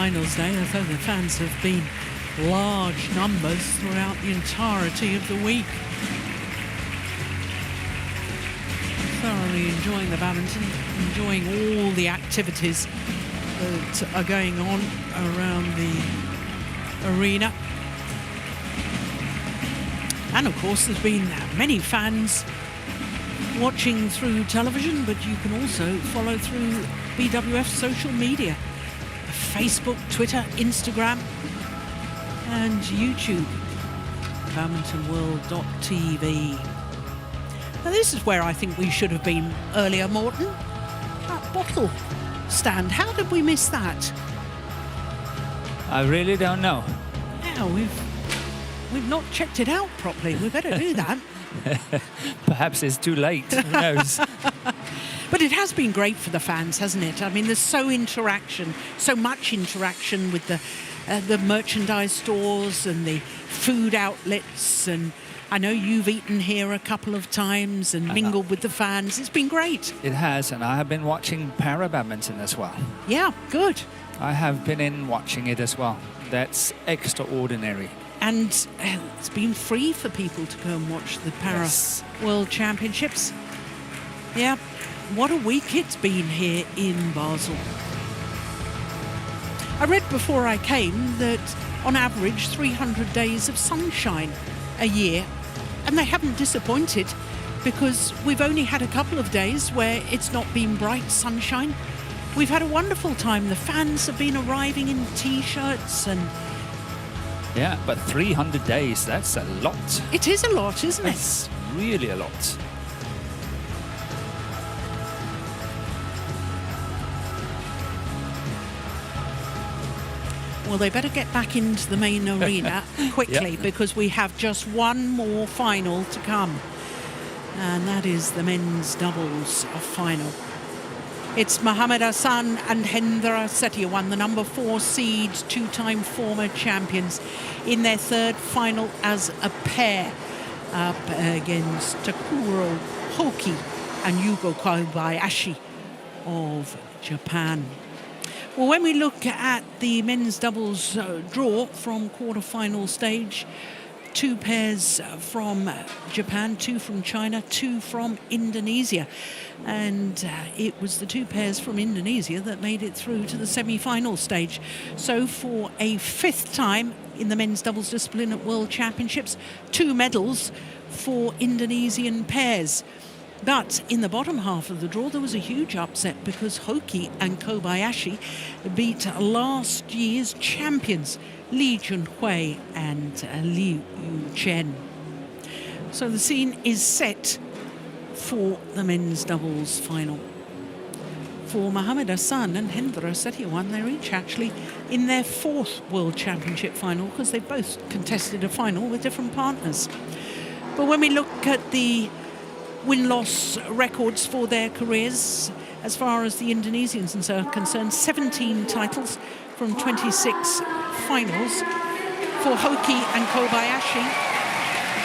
finals day, although the fans have been large numbers throughout the entirety of the week. Thoroughly enjoying the badminton, enjoying all the activities that are going on around the arena. And of course there's been many fans watching through television, but you can also follow through BWF social media, Facebook, Twitter, Instagram and YouTube, badmintonworld.tv. Now this is where I think we should have been earlier, Morten. That bottle stand, how did we miss that? I really don't know. Yeah, we've not checked it out properly. We better do that. Perhaps it's too late, who knows? But it has been great for the fans, hasn't it? I mean, there's so much interaction with the merchandise stores and the food outlets, and I know you've eaten here a couple of times and mingled with the fans. It's been great. It has, and I have been watching para badminton as well. Yeah, good. I have been in watching it as well. That's extraordinary. And it's been free for people to go and watch the Para World Championships. Yeah, what a week it's been here in Basel. I read before I came that on average 300 days of sunshine a year, and they haven't disappointed, because we've only had a couple of days where it's not been bright sunshine. We've had a wonderful time. The fans have been arriving in t-shirts and... Yeah, but 300 days, that's a lot. It is a lot, isn't it? It's really a lot. Well, they better get back into the main arena quickly, because we have just one more final to come. And that is the men's doubles final. It's Mohamed Hassan and Hendra SETIAWAN, the number 4 seeds, 2-time former champions, in their third final as a pair, up against Takuro HOKI and Yugo Kobayashi of Japan. Well, when we look at the men's doubles draw from quarter-final stage, 2 pairs from Japan, 2 from China, 2 from Indonesia. And it was the 2 pairs from Indonesia that made it through to the semi-final stage. So for a 5th time in the men's doubles discipline at World Championships, 2 medals for Indonesian pairs. But in the bottom half of the draw, there was a huge upset, because HOKI and Kobayashi beat last year's champions, Lee Junhui and Liu Chen. So the scene is set for the men's doubles final. For Mohamed Hassan and Hendra SETIAWAN, they're each actually in their 4th World Championship final, because they both contested a final with different partners. But when we look at the win-loss records for their careers, as far as the Indonesians are concerned, 17 titles from 26 finals. For HOKI and Kobayashi,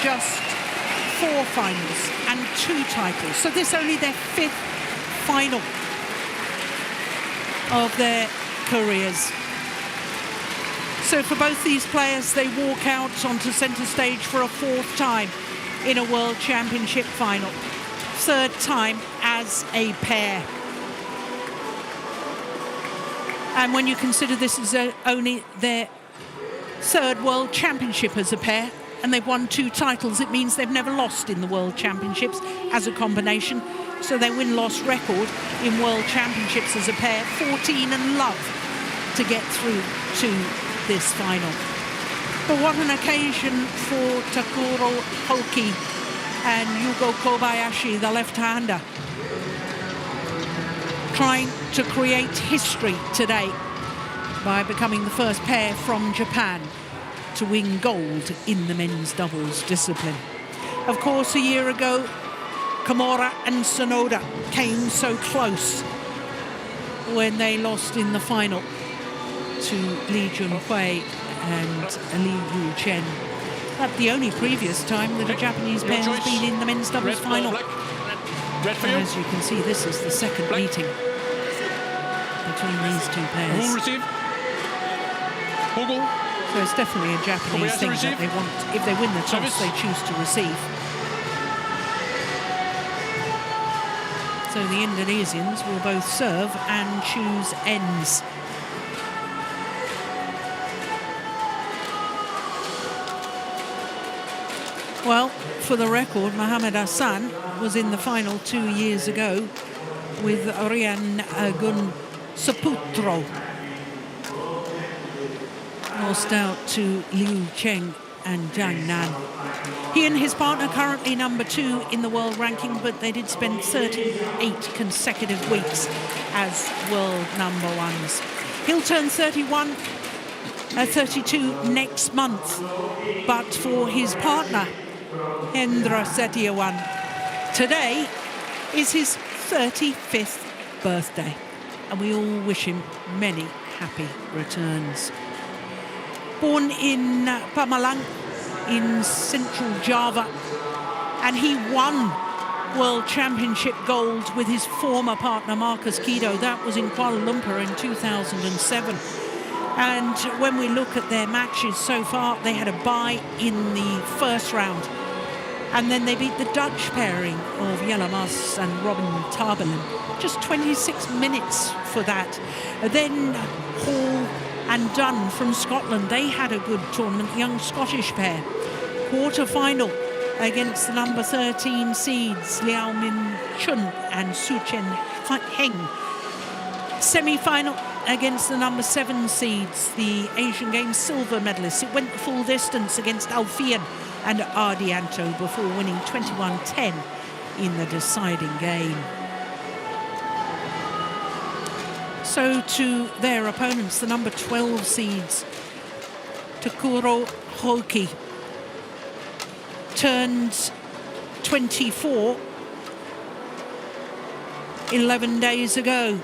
just 4 finals and 2 titles. So this is only their 5th final of their careers. So for both these players, they walk out onto centre stage for a 4th time in a World Championship final. 3rd time as a pair. And when you consider this is only their 3rd World Championship as a pair, and they've won 2 titles, it means they've never lost in the World Championships as a combination. So their win-loss record in World Championships as a pair, 14 and love to get through to this final. But what an occasion for Takuro HOKI and Yugo Kobayashi, the left-hander, trying to create history today by becoming the first pair from Japan to win gold in the men's doubles discipline. Of course, a year ago, Kimura and Sonoda came so close when they lost in the final to Lee Junhui and Liu Chen. That's the only previous time that a Japanese pair has been in the men's doubles final. And as you can see, this is the 2nd meeting between these 2 pairs. So it's definitely a Japanese thing that they want. If they win the toss, they choose to receive. So the Indonesians will both serve and choose ends. Well, for the record, Mohamed Hassan was in the final 2 years ago with Rian Gun Saputro. Lost out to Liu Cheng and Jiang Nan. He and his partner currently number 2 in the world ranking, but they did spend 38 consecutive weeks as world number 1s. He'll turn 32 next month, but for his partner, Hendra Setiawan, today is his 35th birthday, and we all wish him many happy returns. Born in Pemalang in central Java, and he won World Championship gold with his former partner Marcus Kido. That was in Kuala Lumpur in 2007. And when we look at their matches so far, they had a bye in the first round. And then they beat the Dutch pairing of Jelle Mas and Robin Tabelen. Just 26 minutes for that. Then Hall and Dunn from Scotland, they had a good tournament, young Scottish pair. Quarter-final against the number 13 seeds, Liao Min Chun and Su Chen Heng. Semi-final against the number 7 seeds, the Asian Games silver medalists. It went the full distance against Alfian and Ardianto before winning 21-10 in the deciding game. So to their opponents, the number 12 seeds, Takuro Hoki, turned 24 11 days ago.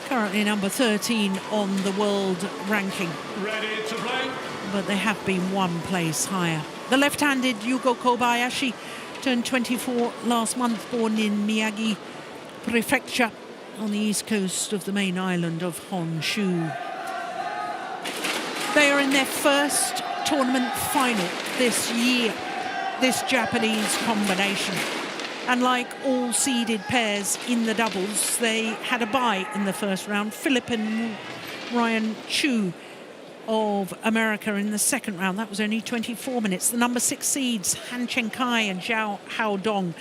Currently number 13 on the world ranking. Ready to play. But they have been one place higher. The left-handed Yugo Kobayashi turned 24 last month, born in Miyagi Prefecture on the east coast of the main island of Honshu. They are in their first tournament final this year, this Japanese combination. And like all seeded pairs in the doubles, they had a bye in the first round. Philip and Ryan Chu of America in the second round. That was only 24 minutes. The number 6 seeds, Han Chen Kai and Zhao Haodong,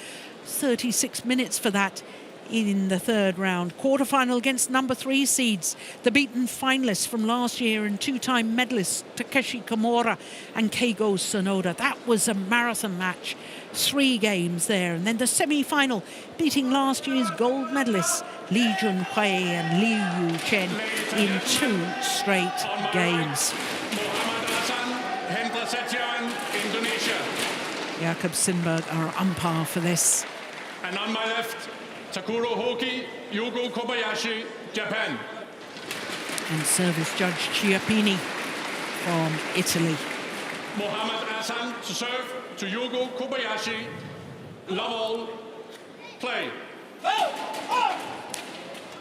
36 minutes for that in the third round. Quarterfinal against number 3 seeds, the beaten finalists from last year and 2-time medalists Takeshi Komura and Keigo Sonoda. That was a marathon match, 3 games there. And then the semi-final, beating last year's gold medalists Li Junhui and Liu Chen in 2 straight games. Mohamed Hassan, Hendra Setiawan, Indonesia. Jakob Simberg, our umpire for this. And on my left, Takuro Hoki, Yugo Kobayashi, Japan. And service judge Chiappini from Italy. Mohamed Hassan to serve to Yugo Kobayashi. Love all. Play.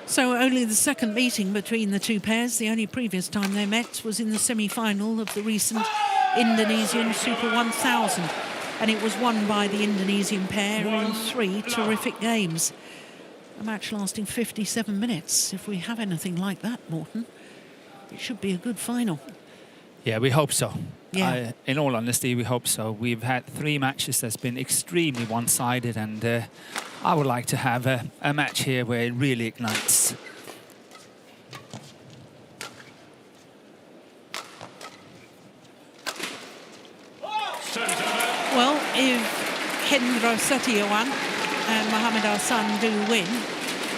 So only the second meeting between the two pairs. The only previous time they met was in the semi-final of the recent Indonesian Super 1000. And it was won by the Indonesian pair in 3 terrific games. A match lasting 57 minutes. If we have anything like that, Morten, it should be a good final. Yeah, we hope so. Yeah. In all honesty, we hope so. We've had 3 matches that's been extremely one-sided, and I would like to have a match here where it really ignites. Well, if Hendra Setiawan and Mohamed Hassan do win,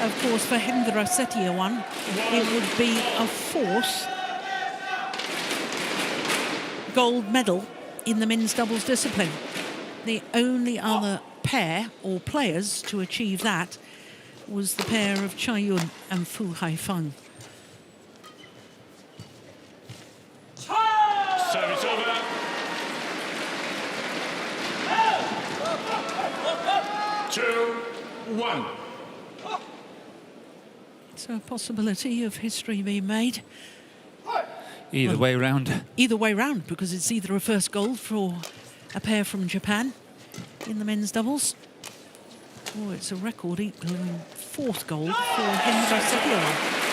of course, for Hendra Setiawan, it would be a 4th gold medal in the men's doubles discipline. The only other pair or players to achieve that was the pair of Chai Yun and Fu Haifeng. Service over. Two, one. So a possibility of history being made. Either way round. Either way round, because it's either a first gold for a pair from Japan in the men's doubles, or it's a record equaling 4th gold for Hendra SETIAWAN.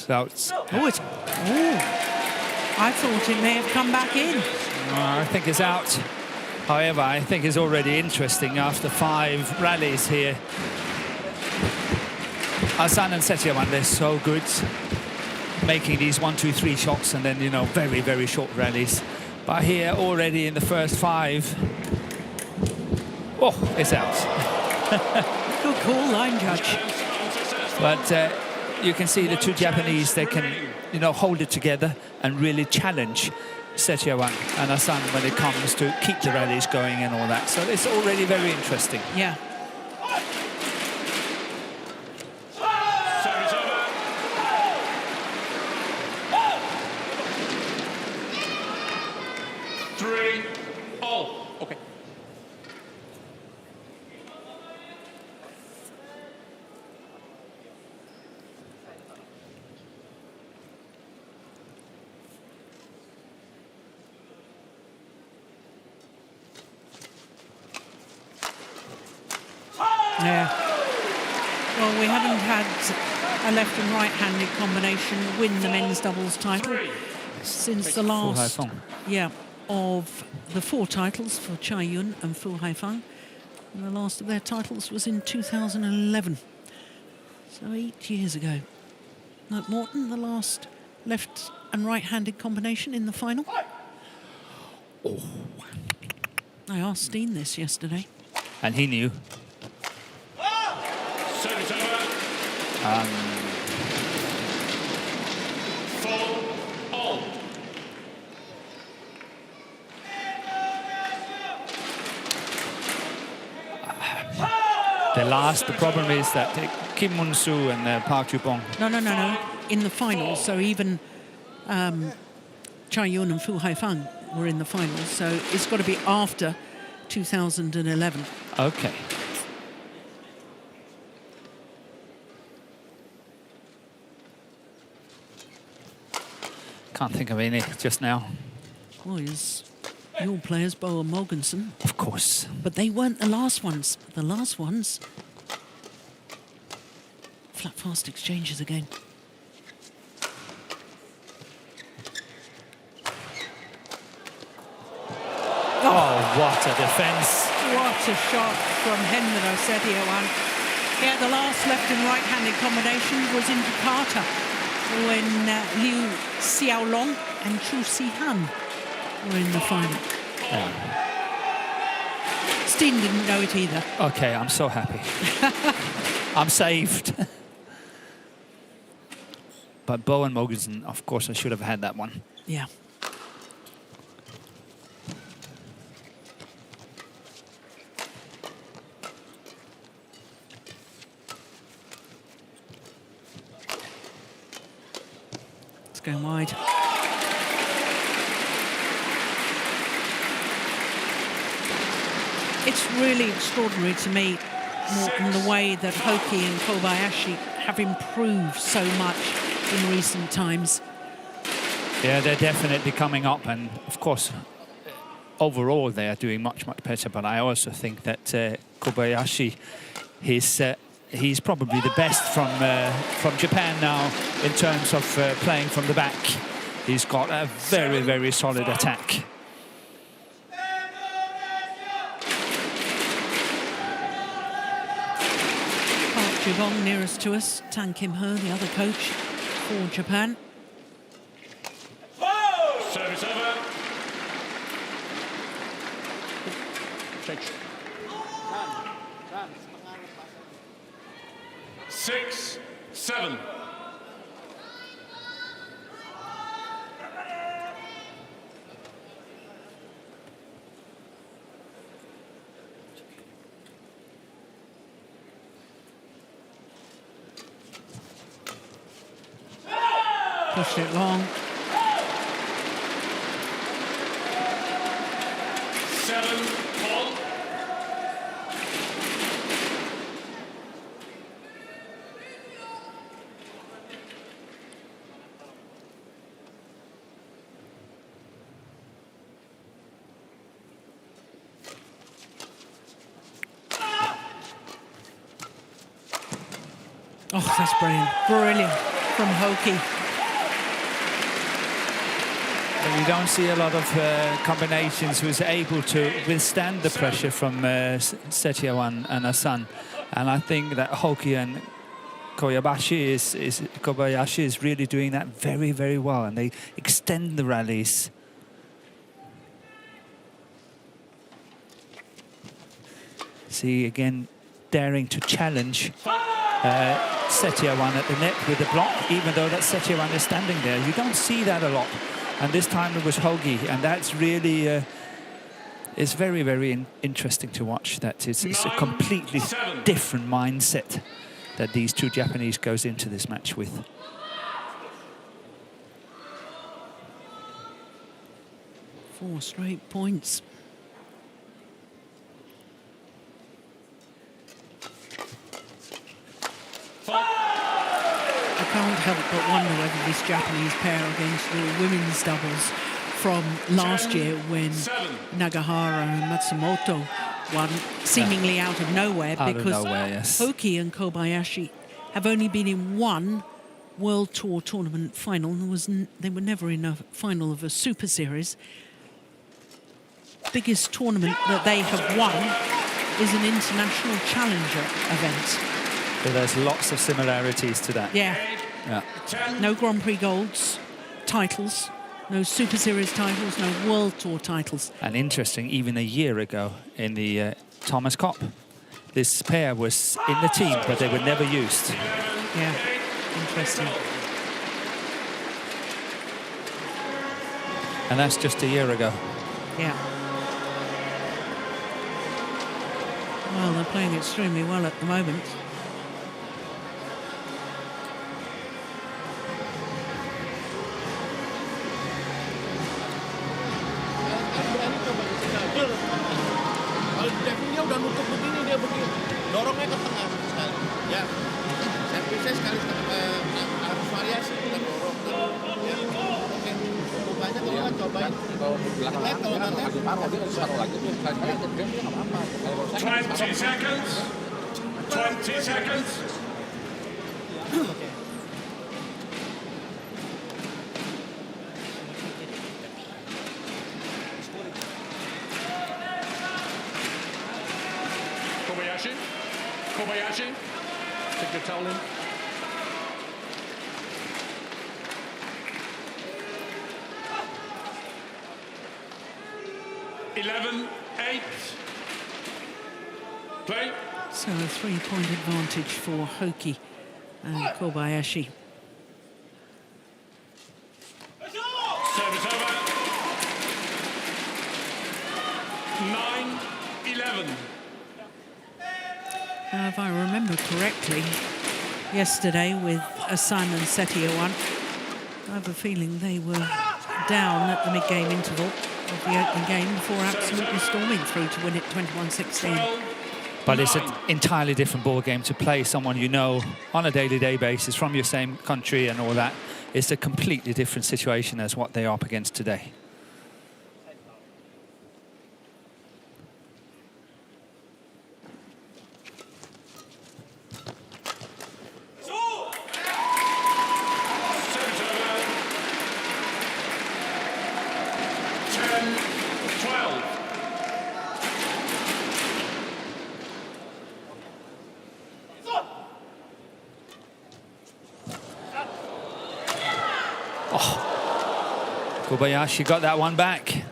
Out. Oh, it's. Oh, I thought it may have come back in. I think it's out. However, I think it's already interesting after 5 rallies here. AHSAN and SETIAWAN, they're so good, making these 1, 2, 3 shots, and then, you know, very, very short rallies. But here, already in the first 5, oh, it's out. Good call, line judge. But you can see the 2 Japanese, they can, you know, hold it together and really challenge SETIAWAN and AHSAN when it comes to keep the rallies going and all that. So it's already very interesting. Yeah. Service over. 3 all. Okay. Yeah. Well, we haven't had a left and right-handed combination win the men's doubles title since the last, of the 4 titles for Chai Yun and Fu Haifeng. And the last of their titles was in 2011. So 8 years ago. Like Morton, the last left and right-handed combination in the final. Oh. I asked Steen this yesterday. And he knew. Service over. 4 all. The problem is that Kim Mun-soo and Park Ju-bong. No. In the final, so even Chai Yun and Fu Haifeng were in the final, so it's got to be after 2011. Okay. Can't think of any just now. Well, it's your players, Bo and Mogensen. Of course. But they weren't the last ones. The last ones, flat fast exchanges again. Oh, what a defence. What a shot from Hendra SETIAWAN. Yeah, the last left and right-handed combination was in Jakarta when Liu Xiaolong and Chu Sihan were in the final. Yeah. Steen didn't know it either. Okay, I'm so happy. I'm saved. But Bo and Mogensen, of course, I should have had that one. Yeah. It's going wide. It's really extraordinary to me, Morten, the way that HOKI and Kobayashi have improved so much in recent times. Yeah, they're definitely coming up, and of course, overall they are doing much, much better. But I also think that Kobayashi, he's probably the best from Japan now in terms of playing from the back. He's got a very, very solid attack. Jubong nearest to us, Tan Kim-ho, the other coach for Japan. Service over. Check. 6 7. Pushed it long. 7 all. Oh, that's brilliant. Brilliant from HOKI. You don't see a lot of combinations who's able to withstand the pressure from SETIAWAN and AHSAN. And I think that HOKI and Kobayashi is really doing that very, very well. And they extend the rallies. See, again, daring to challenge SETIAWAN at the net with the block, even though that SETIAWAN is standing there. You don't see that a lot. And this time it was HOKI, and that's really it's very, very interesting to watch. That it's a completely different mindset that these two Japanese goes into this match with. Four straight points. I can't help but wonder whether this Japanese pair are going to do women's doubles from last year when Nagahara and Matsumoto won seemingly out of nowhere, because yes. HOKI and Kobayashi have only been in one World Tour tournament final. They were never in a final of a Super Series. Biggest tournament that they have won is an international challenger event. So there's lots of similarities to that. Yeah. Yeah. No Grand Prix Golds titles, no Super Series titles, no World Tour titles. And interesting, even a year ago in the Thomas Cup, this pair was in the team, but they were never used. Yeah, interesting. And that's just a year ago. Yeah. Well, they're playing extremely well at the moment. Udah nutup begini, dia begini, dorongnya ke tengah sekali, ya. Servisnya sekali harus variasi, kita dorong, ya. Oke, banyak kalau nggak cobain. Kalau belakang kalau nggak lagi parah, dia satu lagi tuh sekali ikut game dia nggak apa-apa. 20 seconds. 20 seconds. Kobayashi, take your towel in. Play. So a 3-point advantage for HOKI and Kobayashi. Service over. 9-11. Now, if I remember correctly, yesterday with AHSAN and SETIAWAN, I have a feeling they were down at the mid-game interval of the opening game before absolutely storming through to win it 21-16. But it's an entirely different ball game to play someone you know on a day-to-day basis from your same country and all that. It's a completely different situation as what they are up against today. Kobayashi got that one back.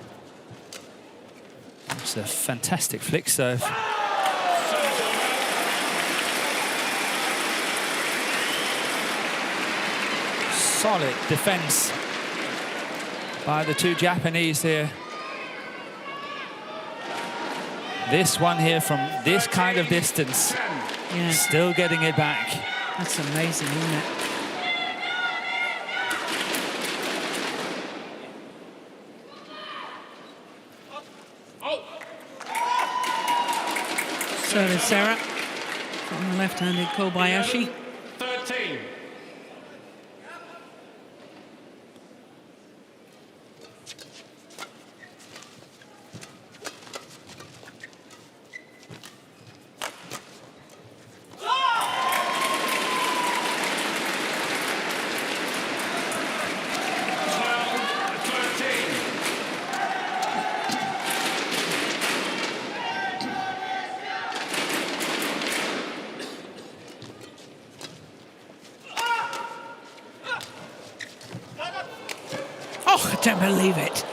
It's a fantastic flick serve. solid defense by the two Japanese here. This one here from this kind of distance, Yeah, still getting it back. that's amazing, isn't it? Service error from the left-handed Kobayashi. 13. Oh, I don't believe it.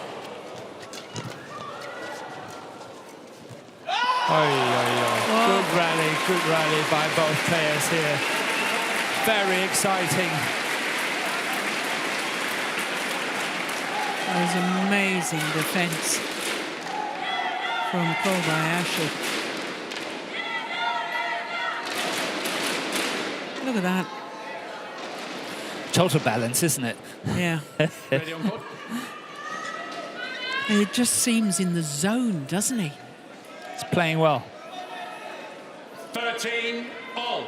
Good rally by both players here. Very exciting. That was amazing defense from Kobayashi. Look at that. Total balance, isn't it? Yeah. Ready on court? It just seems in the zone, doesn't he? It's playing well. 13 all.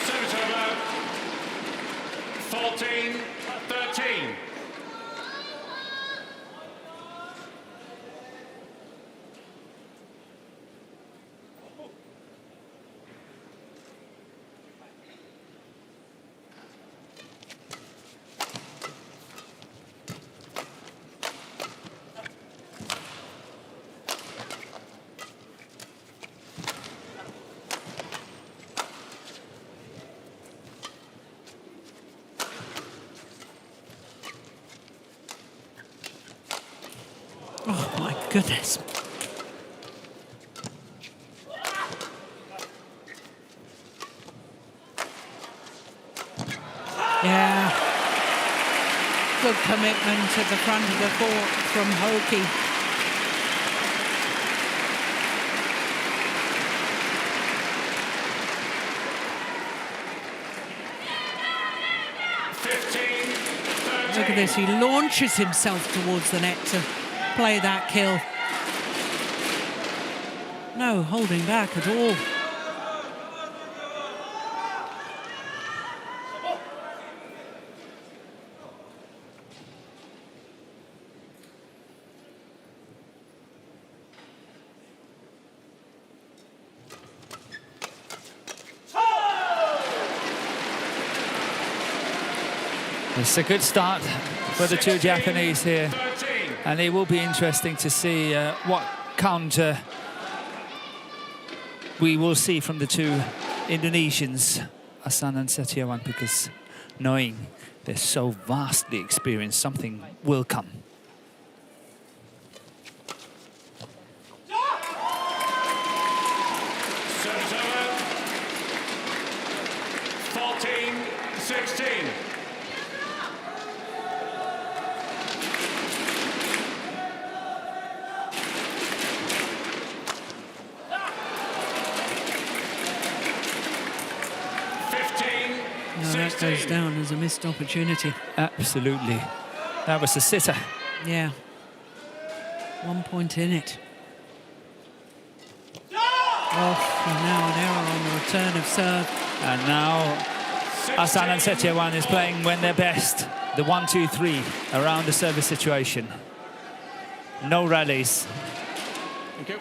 Service over. 14-13. Oh, my goodness. Yeah. Good commitment at the front of the court from HOKI. Look at this, he launches himself towards the net to play that kill. No holding back at all. It's a good start for the two Japanese here. And it will be interesting to see what counter we will see from the two Indonesians, AHSAN and SETIAWAN, because knowing they're so vastly experienced, something will come. Service over. 14-16. No, that goes down as a missed opportunity. Absolutely. That was a sitter. Yeah. 1 point in it. Oh, and now an error on the return of serve. And now AHSAN and SETIAWAN is playing when they're best. The 1-2-3 around the service situation. No rallies. Thank you.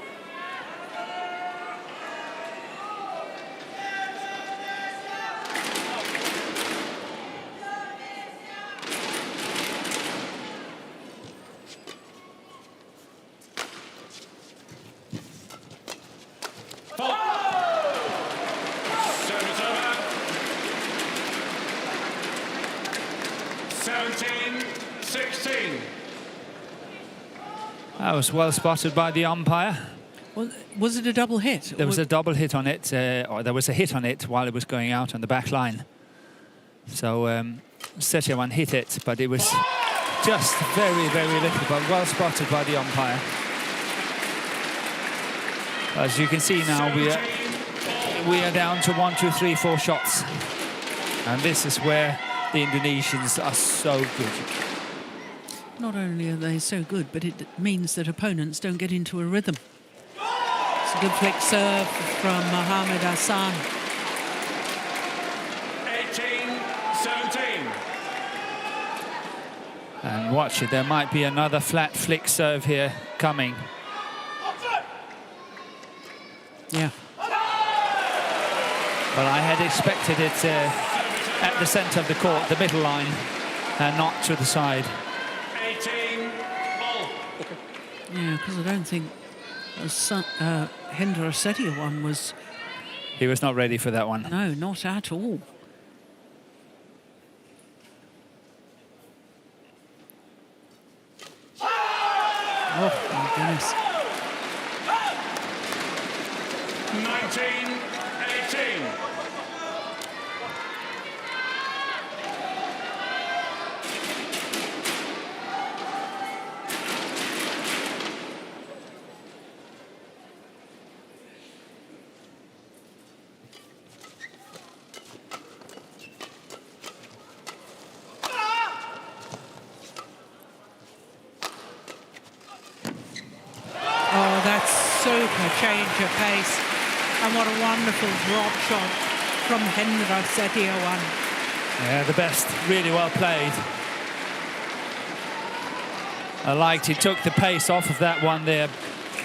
Service over. 17-16. That was well spotted by the umpire. Was it a double hit? There was a double hit on it, or there was a hit on it while it was going out on the back line. So SETIAWAN hit it, but it was just very, very little, but well spotted by the umpire. As you can see now, we are down to 1, 2, 3, 4 shots. And this is where the Indonesians are so good. Not only are they so good, but it means that opponents don't get into a rhythm. It's a good flick serve from AHSAN. 18-17. And watch it, there might be another flat flick serve here coming. Yeah. But I had expected it at the centre of the court, the middle line, and not to the side. 18 all. Yeah, because I don't think SETIAWAN was... He was not ready for that one. No, not at all. Oh, my goodness. 19-18. Oh, that's super change of pace. And what a wonderful drop shot from SETIAWAN. Yeah, the best, really well played. I liked he took the pace off of that one there.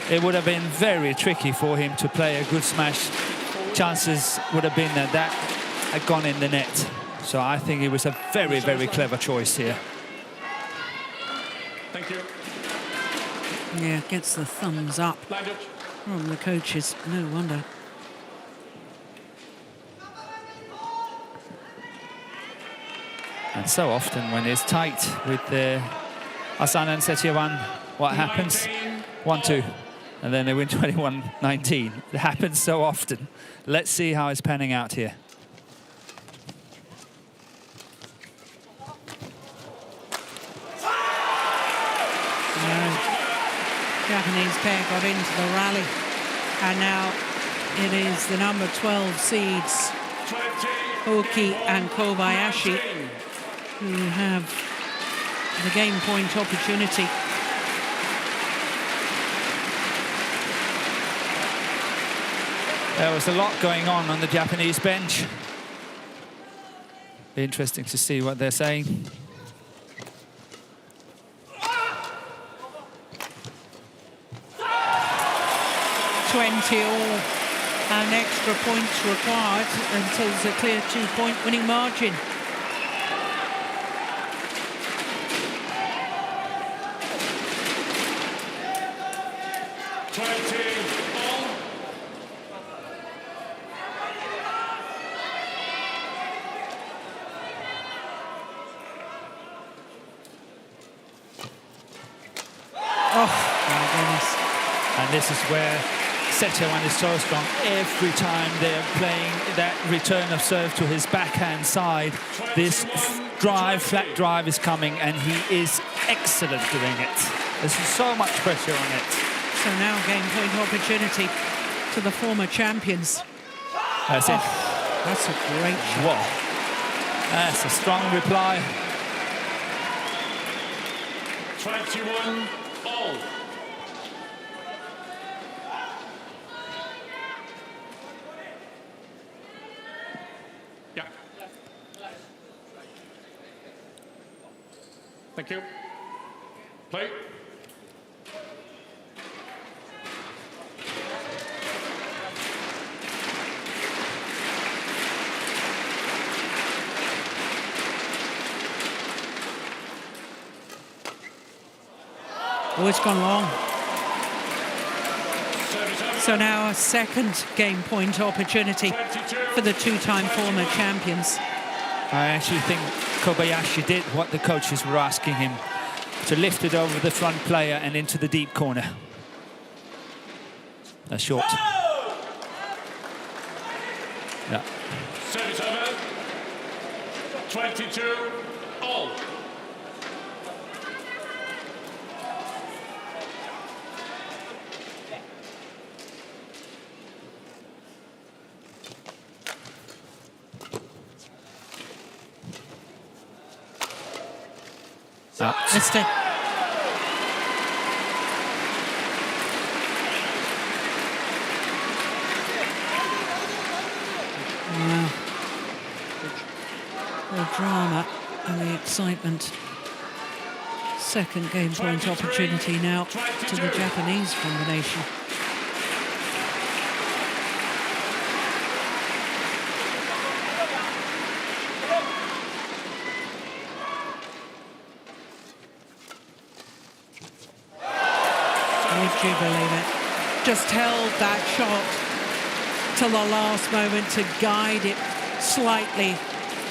It would have been very tricky for him to play a good smash. Chances would have been that that had gone in the net. So I think it was a very, very clever choice here. Thank you. Yeah, gets the thumbs up Line judge. from the coaches. No wonder. And so often when it's tight with AHSAN and SETIAWAN, what happens? 1-2. And then they win 21-19. It happens so often. Let's see how it's panning out here. Japanese pair got into the rally, and now it is the number 12 seeds, HOKI and KOBAYASHI, who have the game point opportunity. There was a lot going on the Japanese bench. Be interesting to see what they're saying. All, and extra points required until there's a clear 2-point winning margin. Oh, my goodness. And this is where SETIAWAN is so strong. Every time they're playing that return of serve to his backhand side, this flat drive is coming, and he is excellent doing it. There's so much pressure on it. So now game point opportunity to the former champions. That's it. That's a great shot. Whoa. That's a strong reply. 21 all. Yeah. Thank you. Play. Oh, it's gone long. So now a second game point opportunity for the two-time former champions. I actually think Kobayashi did what the coaches were asking him to lift it over the front player and into the deep corner. A short. Yeah. Service over. 22 all. Missed it. Wow. The drama and the excitement. Second game point opportunity now to the Japanese combination. Would you believe it? Just held that shot till the last moment to guide it slightly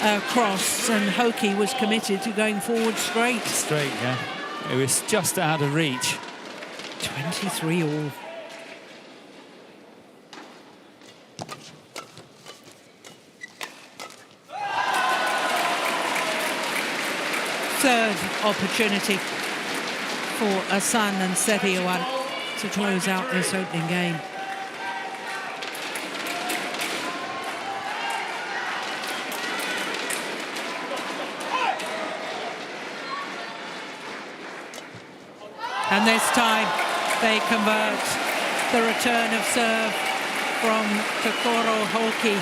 across, and HOKI was committed to going forward straight. Straight, yeah. It was just out of reach. 23 all. Third opportunity for AHSAN and SETIAWAN to close out this opening game. And this time they convert. The return of serve from Takoro HOKI.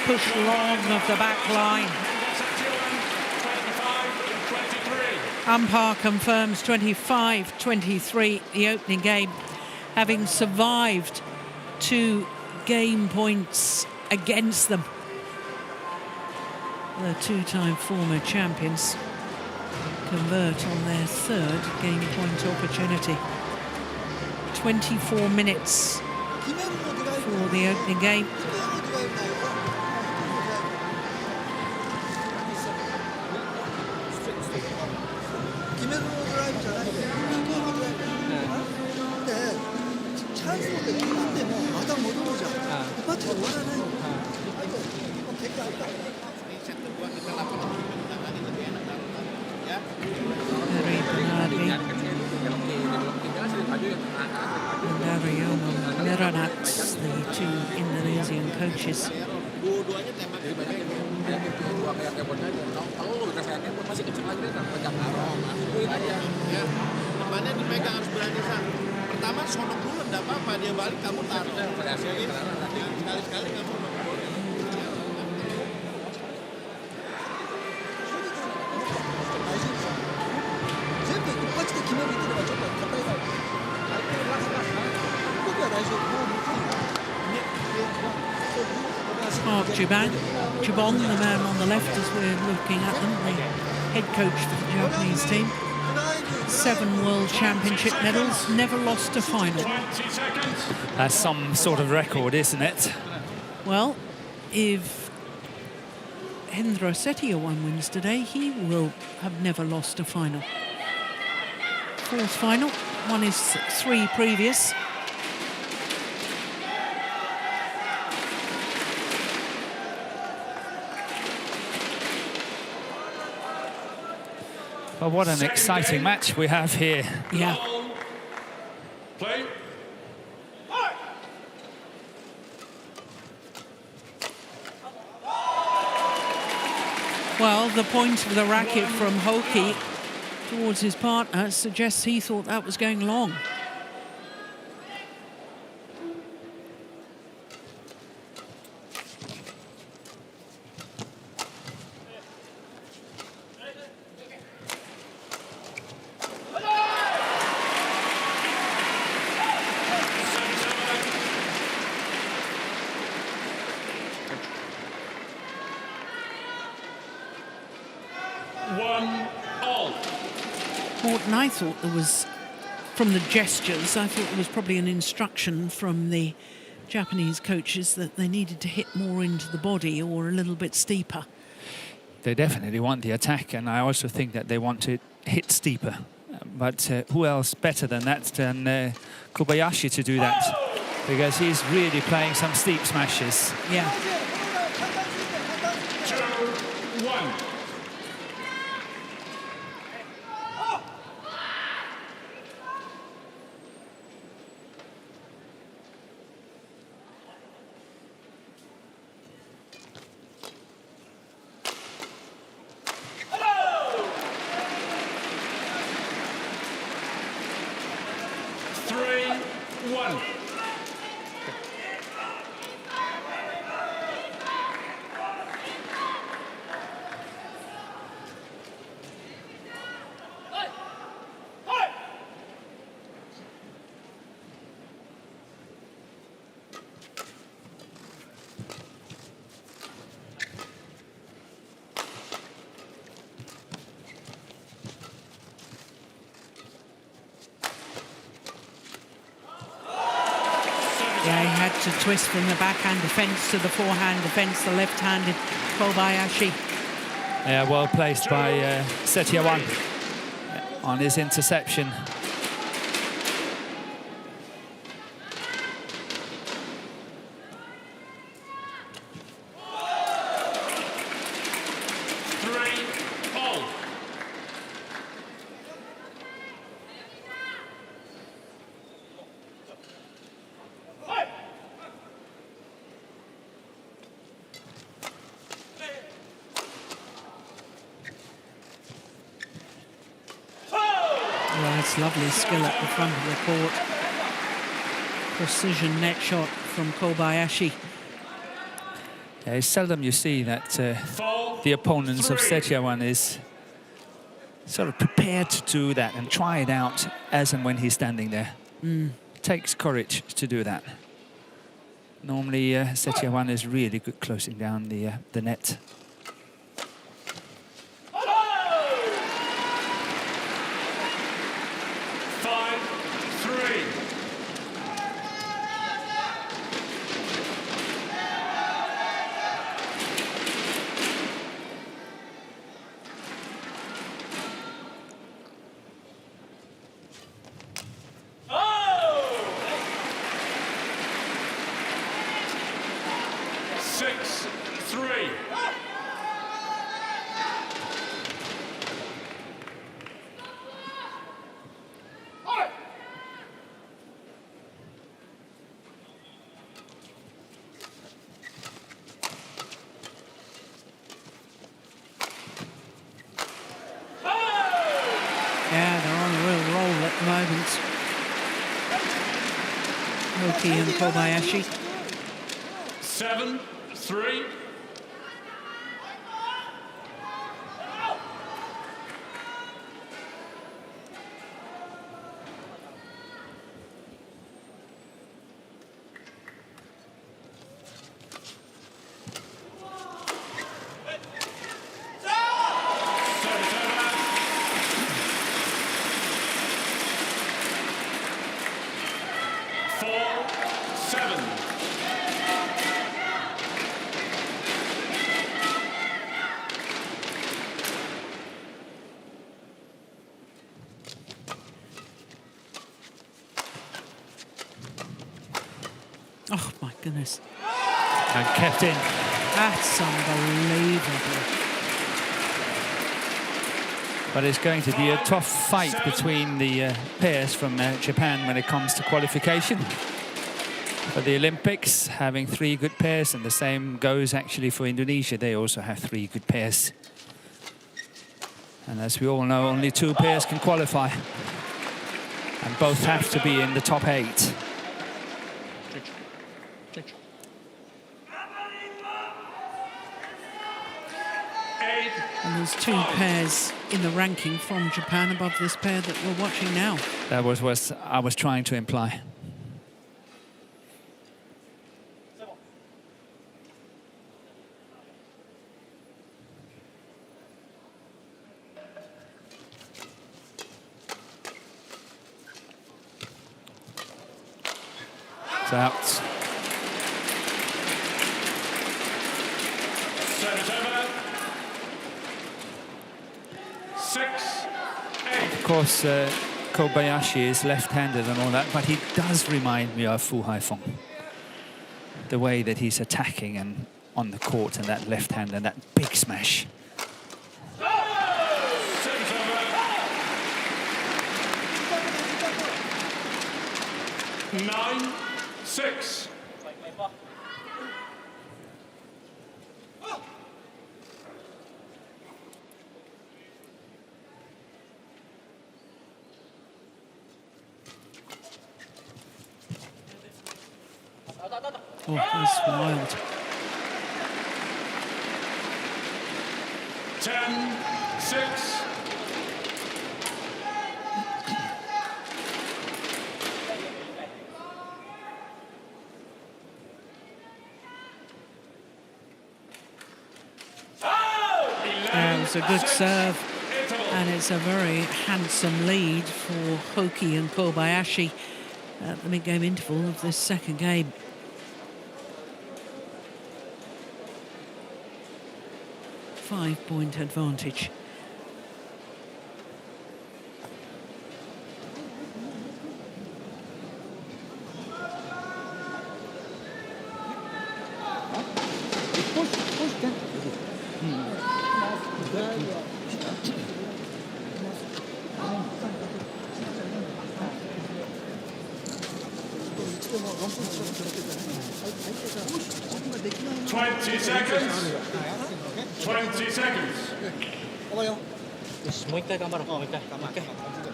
Push long of the back line. Umpire confirms 25-23 the opening game, having survived 2 game points against them. The 2-time former champions convert on their 3rd game point opportunity. 24 minutes for the opening game. The 2 Indonesian coaches. Depannya dipegang, harus berani sang. Pertama sonok dulu, enggak apa-apa, dia balik kamu taruh. Sekali-sekali kamu Mark Jubon, the man on the left as we're looking at them, the head coach for the Japanese team. 7 World Championship medals, never lost a final. That's some sort of record, isn't it? Well, if Hendra Setiawan wins today, he will have never lost a final. 4th final, one is 3 previous. Well, what an exciting match we have here. Yeah. Play. Well, the point of the racket from HOKI towards his partner suggests he thought that was going long. Morton, I thought there was, from the gestures, I thought there was probably an instruction from the Japanese coaches that they needed to hit more into the body or a little bit steeper. They definitely want the attack, and I also think that they want to hit steeper. But who else better than that than Kobayashi to do that? Because he's really playing some steep smashes. Yeah. 2-1. Yeah, he had to twist from the backhand defence to the forehand defence, the left-handed Kobayashi. Yeah, well placed by SETIAWAN on his interception. Well, it's lovely skill at the front of the court. Precision net shot from Kobayashi. Yeah, it's seldom you see that the opponents of SETIAWAN is sort of prepared to do that and try it out as and when he's standing there. It takes courage to do that. Normally, SETIAWAN is really good closing down the net. Yeah, they're on a real roll at the moment. HOKI and Kobayashi. 7-3. Oh, my goodness. And kept in. That's unbelievable. But it's going to be a tough fight between the pairs from Japan when it comes to qualification. For the Olympics, having 3 good pairs, and the same goes actually for Indonesia. They also have 3 good pairs. And as we all know, only 2 pairs can qualify. And both have to be in the top 8. And there's 2 pairs in the ranking from Japan above this pair that we're watching now. That was what I was trying to imply. It's out. 6, 8. Of course, Kobayashi is left-handed and all that, but he does remind me of Fu Haifeng. The way that he's attacking and on the court and that left hand and that big smash. 9-6. Oh, that's wild. 10-6. It's a good serve, and it's a very handsome lead for HOKI and Kobayashi at the mid-game interval of this second game. Five-point advantage.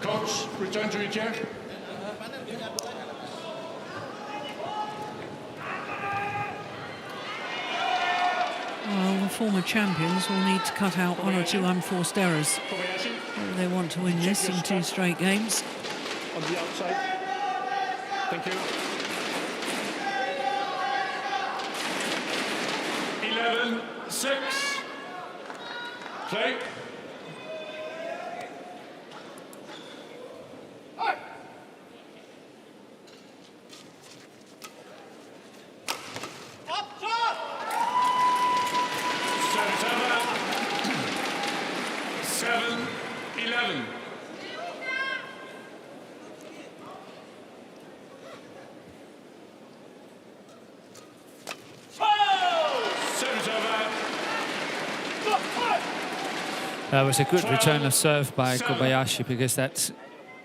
Coach, return to your chair. Well, the former champions will need to cut out one or two unforced errors if they want to win this in 2 straight games. On the outside. Thank you. 11-6. Play. Service over. 7-11. That was a good return of serve by Kobayashi, because that's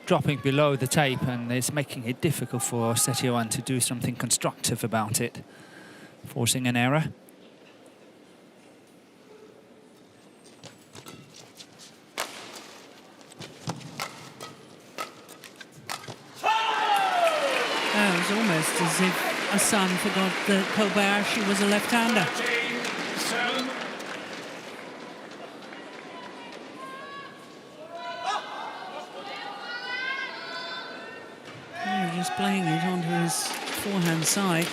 dropping below the tape and it's making it difficult for SETIAWAN to do something constructive about it, forcing an error. It was almost as if AHSAN forgot that Kobayashi was a left-hander. 7. Just playing it onto his forehand side.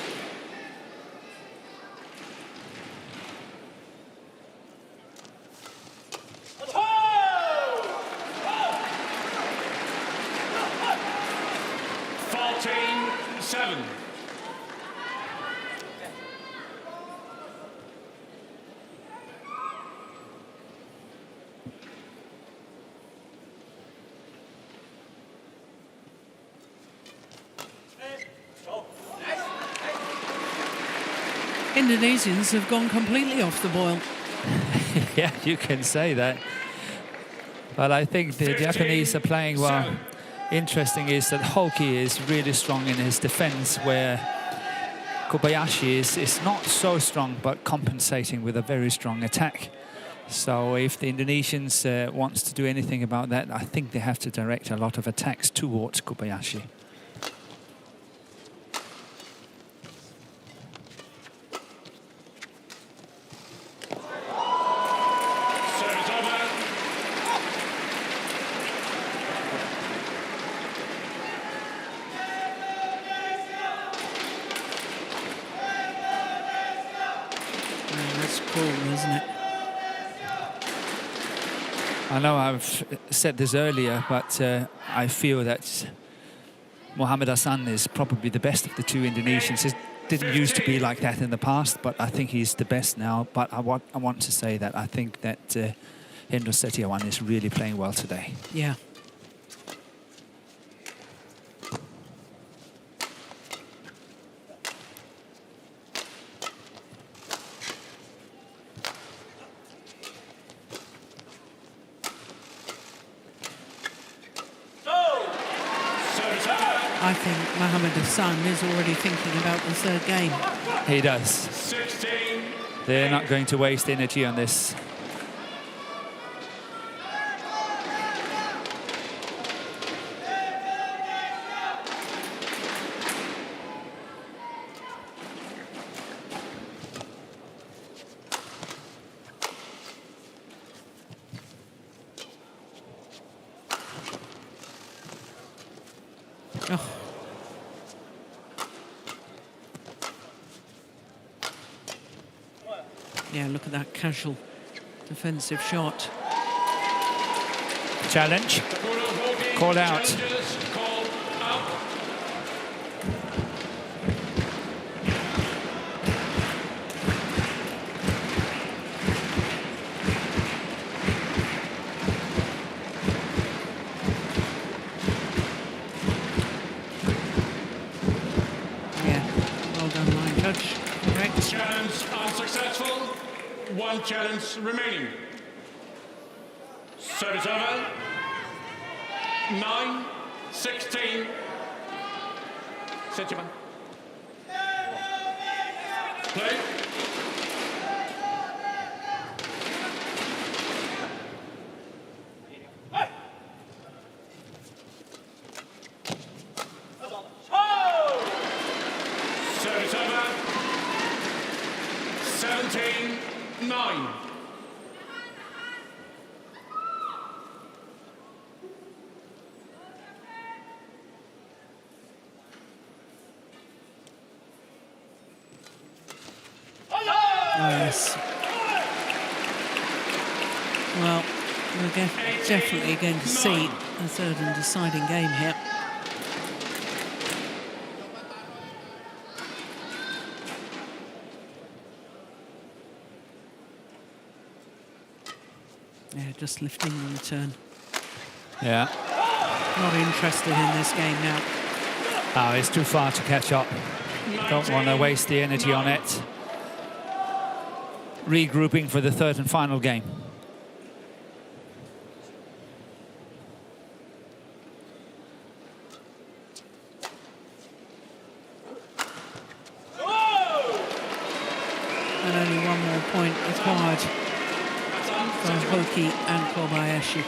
Indonesians have gone completely off the boil. Yeah, you can say that. But I think the Japanese are playing well. Interesting is that HOKI is really strong in his defense, where Kobayashi is not so strong, but compensating with a very strong attack. So if the Indonesians wants to do anything about that, I think they have to direct a lot of attacks towards Kobayashi. I know I've said this earlier, but I feel that Mohamed AHSAN is probably the best of the 2 Indonesians. It didn't used to be like that in the past, but I think he's the best now. But I want to say that I think that SETIAWAN is really playing well today. Yeah. I think Mohammed Hassan is already thinking about the third game. He does. 16. They're not going to waste energy on this. Oh. Yeah, look at that casual defensive shot. Challenge. Called out. Called out. Yeah, well done, line judge. Correct. Challenge unsuccessful. One challenge remaining. Service over. 9-16. SETIAWAN. Play. Service over. 17-9. Yes. Well, we're definitely going to see a third and deciding game here. Yeah, just lifting the return. Yeah. Not interested in this game now. Oh, it's too far to catch up. Don't want to waste the energy on it. Regrouping for the third and final game. And only one more point required for HOKI and Kobayashi.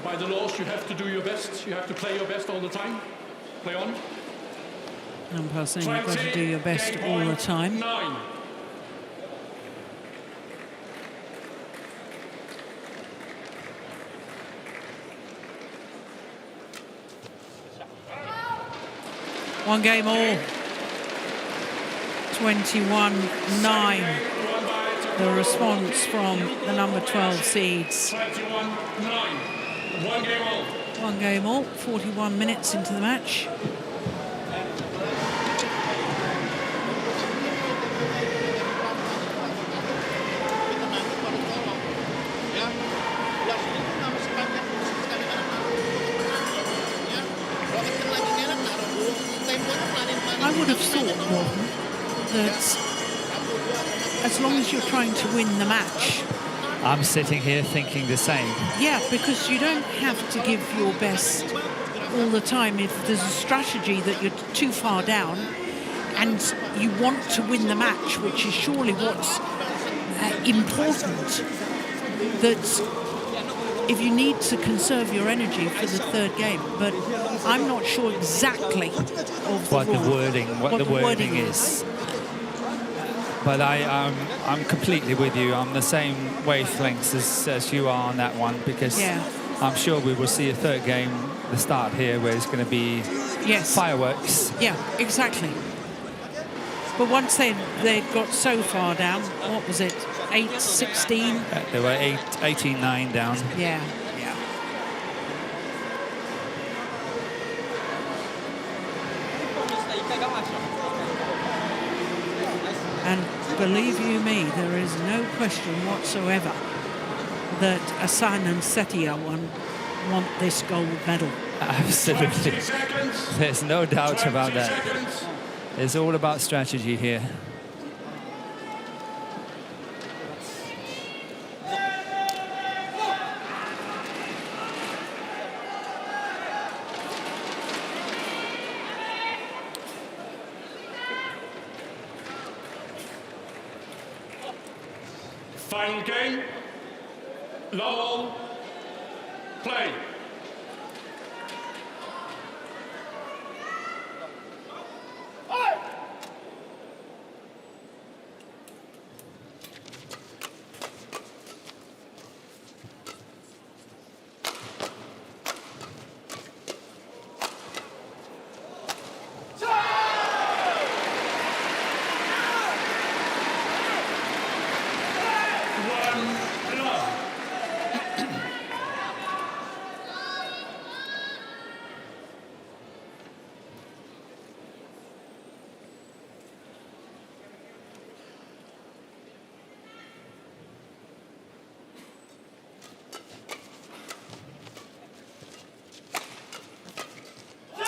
By the laws, you have to do your best. You have to play your best all the time. Play on. Umpire saying you've got to do your best Game all the point time. 9. One game all. 21-9. The response from the number 12 seeds. 21-9. One game all. One game all. 41 minutes into the match. I would have thought, Morgan, that as long as you're trying to win the match. I'm sitting here thinking the same. Yeah, because you don't have to give your best all the time. If there's a strategy that you're too far down and you want to win the match, which is surely what's important, that if you need to conserve your energy for the third game, but I'm not sure exactly of What the wording is. But I'm completely with you. I'm the same wavelengths as you are on that one, because I'm sure we will see a third game, the start here, where it's going to be fireworks. Yeah, exactly. But once they got so far down, what was it, 8-16? They were 18-9 down. Yeah. And believe you me, there is no question whatsoever that AHSAN and SETIAWAN want this gold medal. Absolutely. 20 seconds. There's no doubt about 20 that. seconds. It's all about strategy here. Final game. Lowell, play.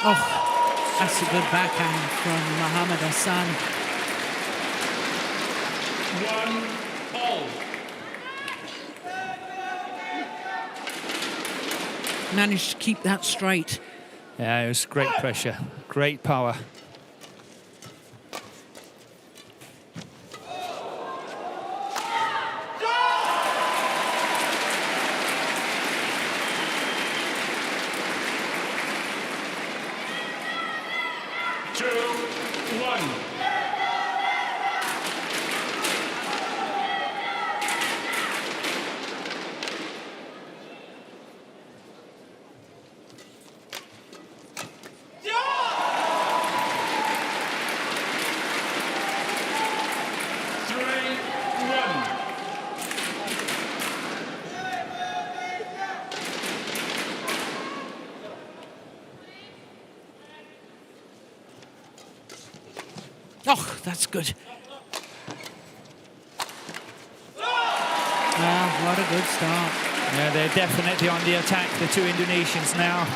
Oh, that's a good backhand from Mohammed AHSAN. 1-all. Managed to keep that straight. Yeah, it was great pressure, great power. Oh, that's good. Ah, what a good start. Yeah, they're definitely on the attack, the two Indonesians now.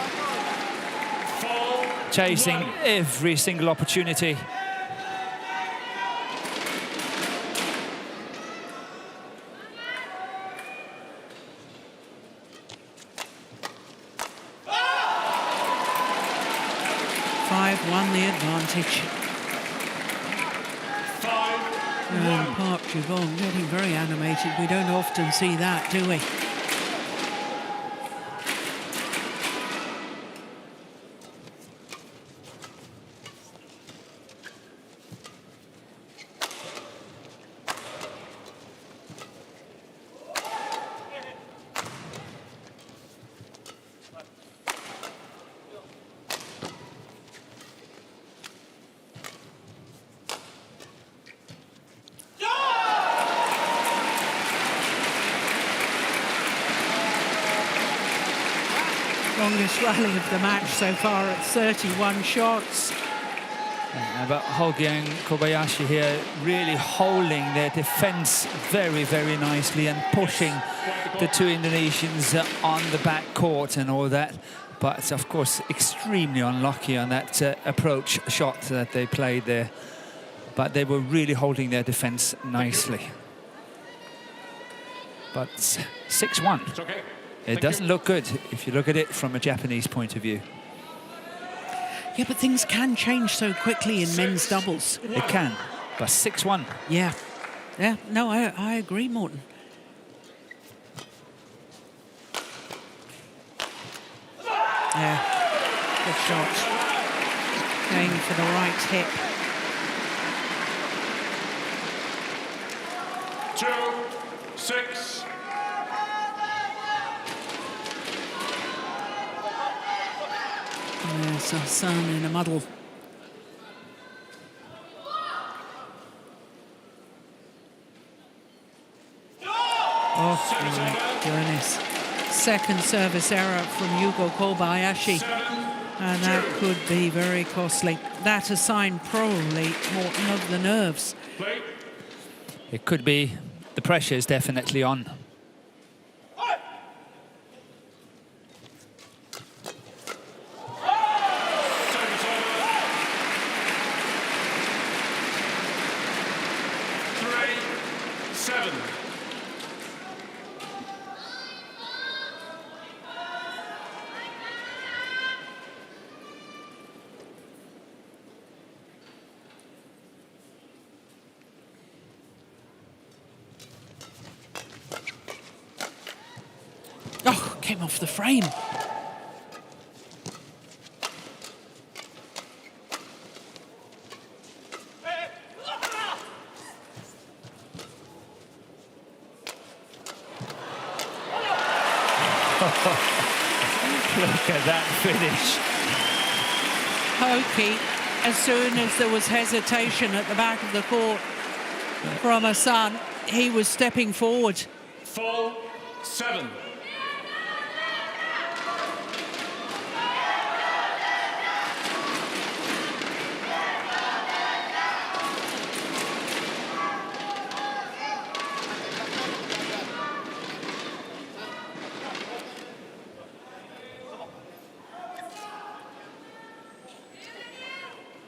Chasing every single opportunity. Won the advantage. And Park Jivon getting very animated. We don't often see that, do we? Longest rally of the match so far at 31 shots. But Hoki and Kobayashi here really holding their defense very, very nicely and pushing the two Indonesians on the back court and all that. But of course, extremely unlucky on that approach shot that they played there. But they were really holding their defense nicely. But 6-1. It's okay. It doesn't look good if you look at it from a Japanese point of view. Yeah, but things can change so quickly in men's doubles. It can, but 6-1. Yeah. Yeah, no, I agree, Morten. Yeah, good shot. Going for the right hip. 2-6. Yes, AHSAN in a muddle. Oh, my goodness. Second service error from Yugo Kobayashi. And that could be very costly. That a sign probably Morten of the nerves. It could be. The pressure is definitely on. Oh, came off the frame. Look at that finish. HOKI, as soon as there was hesitation at the back of the court from AHSAN, he was stepping forward. 4-7.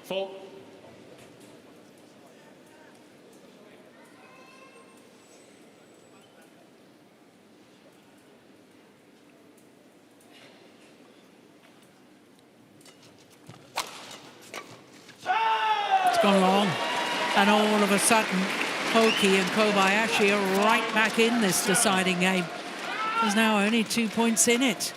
Four. It's gone long, and all of a sudden HOKI and Kobayashi are right back in this deciding game. There's now only 2 points in it.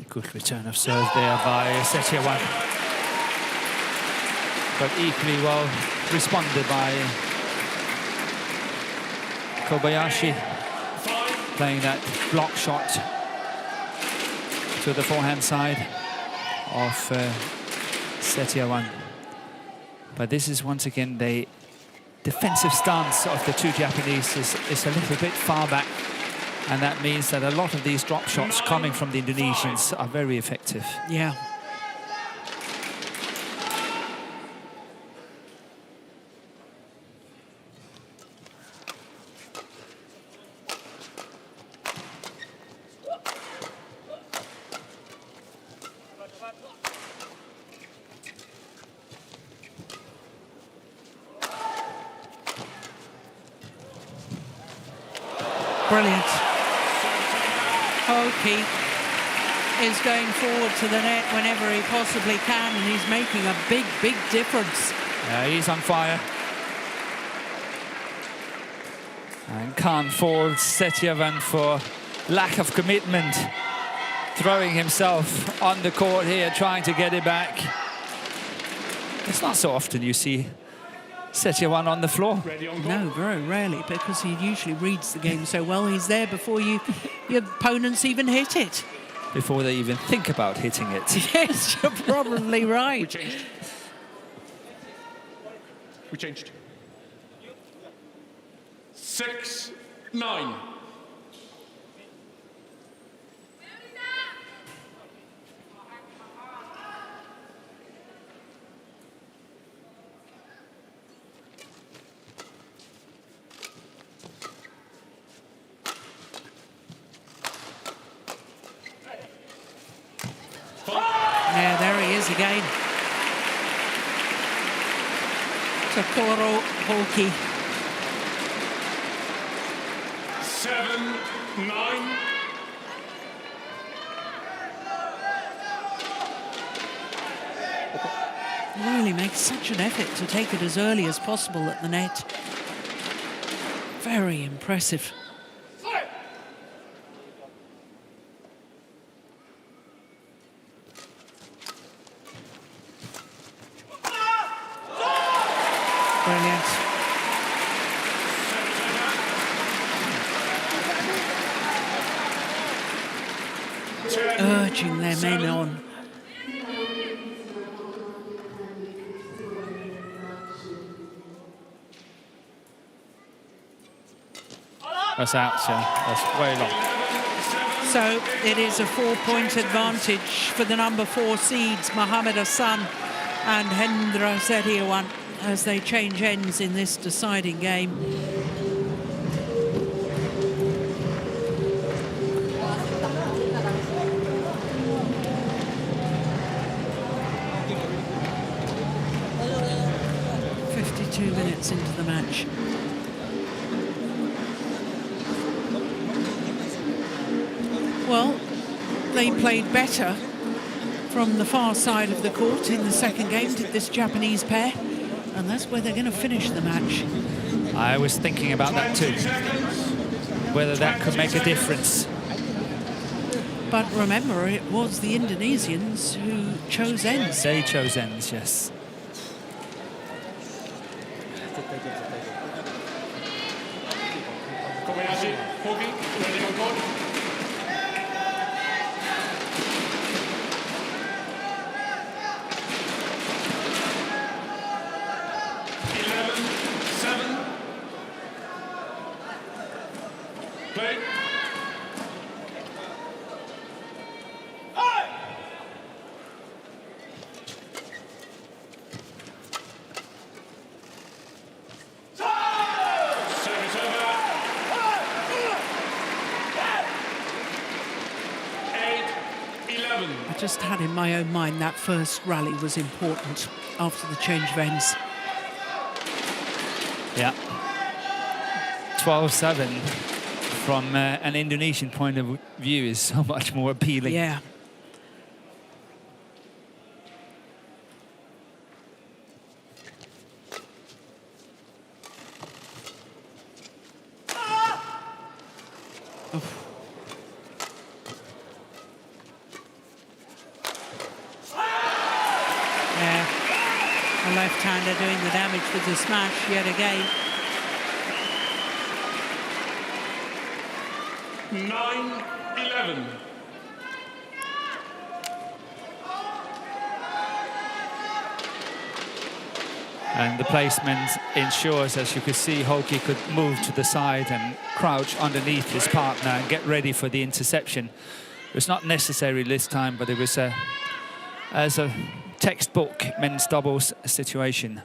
Good return of serve there by SETIAWAN. But equally well responded by Kobayashi, playing that block shot to the forehand side of SETIAWAN. But this is once again the defensive stance of the two Japanese is a little bit far back. And that means that a lot of these drop shots coming from the Indonesians are very effective. Yeah. Brilliant. HOKI is going forward to the net whenever he possibly can, and he's making a big, big difference. Yeah, he's on fire. And can't fault SETIAWAN for lack of commitment. Throwing himself on the court here, trying to get it back. It's not so often you see SETIAWAN on the floor. No, very rarely, because he usually reads the game so well. He's there before your opponents even hit it. Before they even think about hitting it. Yes, you're probably right. We changed. 6-9. Yeah, there he is again. Takoro HOKI. 7-9. Really makes such an effort to take it as early as possible at the net. Very impressive. Brilliant. Urging their men on. That's out, yeah. That's way long. So it is a 4-point advantage for the number 4 seeds, Mohamed AHSAN and Hendra SETIAWAN, as they change ends in this deciding game. Minutes into the match. Well, they played better from the far side of the court in the second game, did this Japanese pair, and that's where they're going to finish the match. I was thinking about that too, whether that could make a difference. But remember, it was the Indonesians who chose ends. They chose ends, yes. Kobayashi, Hoki, ready on court. Play. Service over. 8-11. I just had in my own mind that first rally was important after the change of ends. Yeah. 12-7 from an Indonesian point of view is so much more appealing. Yeah. A left-hander doing the damage with the smash yet again. 9-11. And the placement ensures, as you could see, Hoki could move to the side and crouch underneath his partner and get ready for the interception. It was not necessary this time, but it was as a textbook men's doubles situation.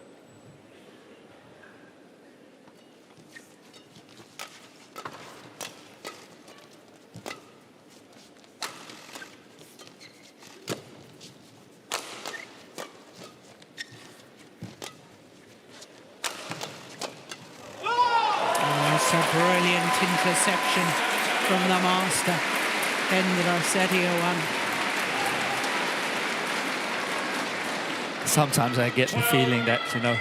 It's a brilliant interception from the master, Hendra SETIAWAN. Sometimes I get the feeling that, you know,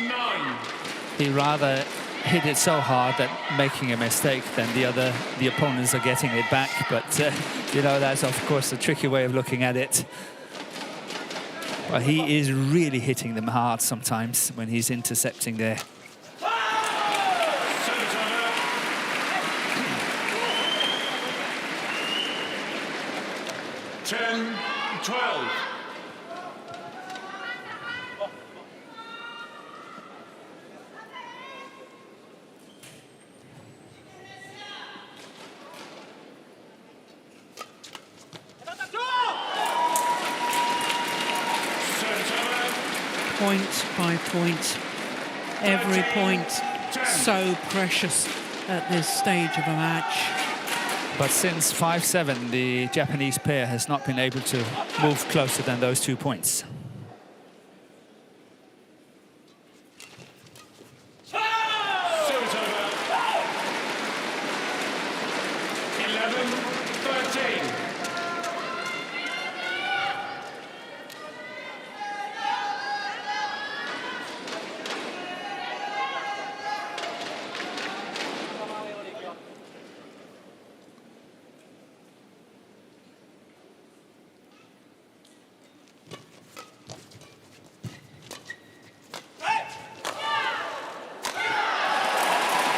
he rather hit it so hard that making a mistake than the opponents are getting it back. But, you know, that's, of course, a tricky way of looking at it. But he is really hitting them hard sometimes when he's intercepting there. 10-12. Point by point, every point so precious at this stage of a match. But since 5-7, the Japanese pair has not been able to move closer than those 2 points. Service over. 11-13.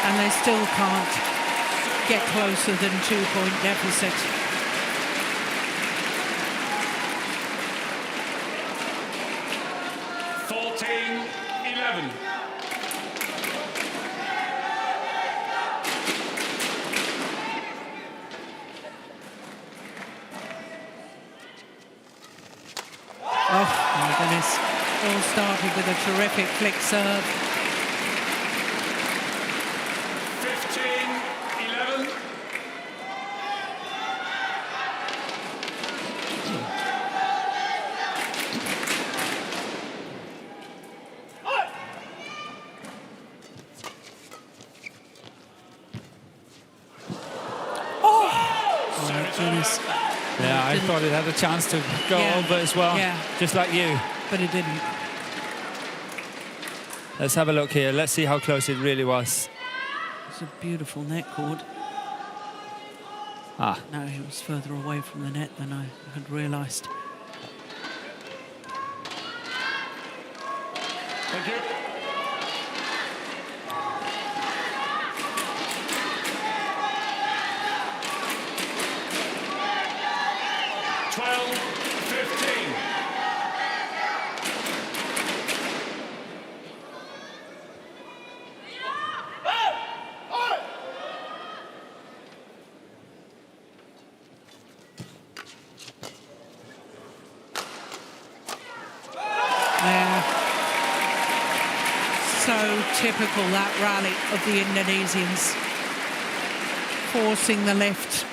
And they still can't get closer than 2-point deficit. Oh my goodness, all started with a terrific flick serve. 15-11. Oh my goodness. Yeah, I thought it had a chance to go over as well, just like you. But it didn't. Let's have a look here. Let's see how close it really was. It's a beautiful net cord. Ah. No, he was further away from the net than I had realised. Thank you. So typical, that rally of the Indonesians. Forcing the lift.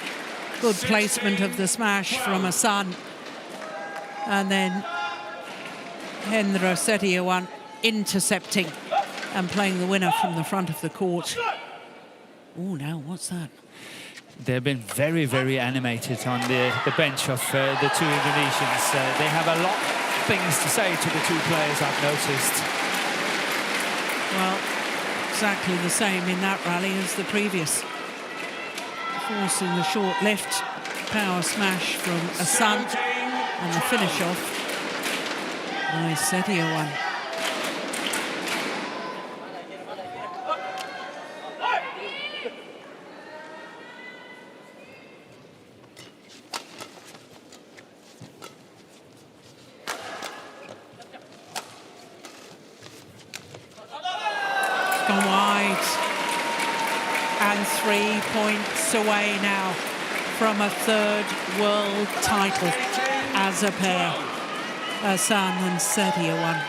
Good placement of the smash from AHSAN. And then Hendra Setiawan intercepting and playing the winner from the front of the court. Oh, now what's that? They've been very, very animated on the bench of the two Indonesians. They have a lot of things to say to the two players, I've noticed. Well, exactly the same in that rally as the previous. Forcing the short lift, power smash from AHSAN, and the finish off by SETIAWAN. Gone wide, and 3 points away now from a third world title as a pair, AHSAN and SETIAWAN.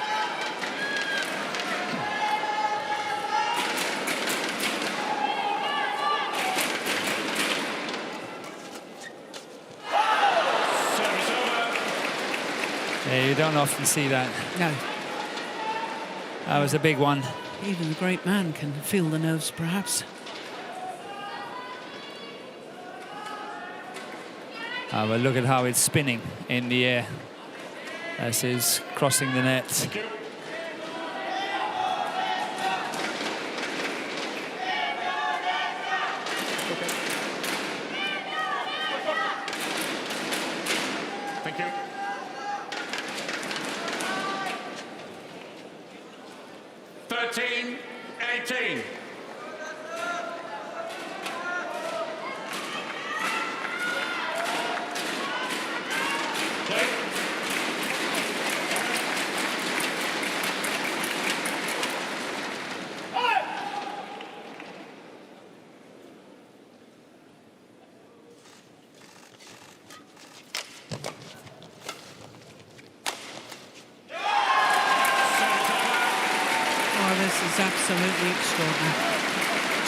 Yeah, you don't often see that. No. That was a big one. Even the great man can feel the nerves, perhaps. But look at how it's spinning in the air as it's crossing the net. Thank you. Thank you. 13-18. This is absolutely extraordinary.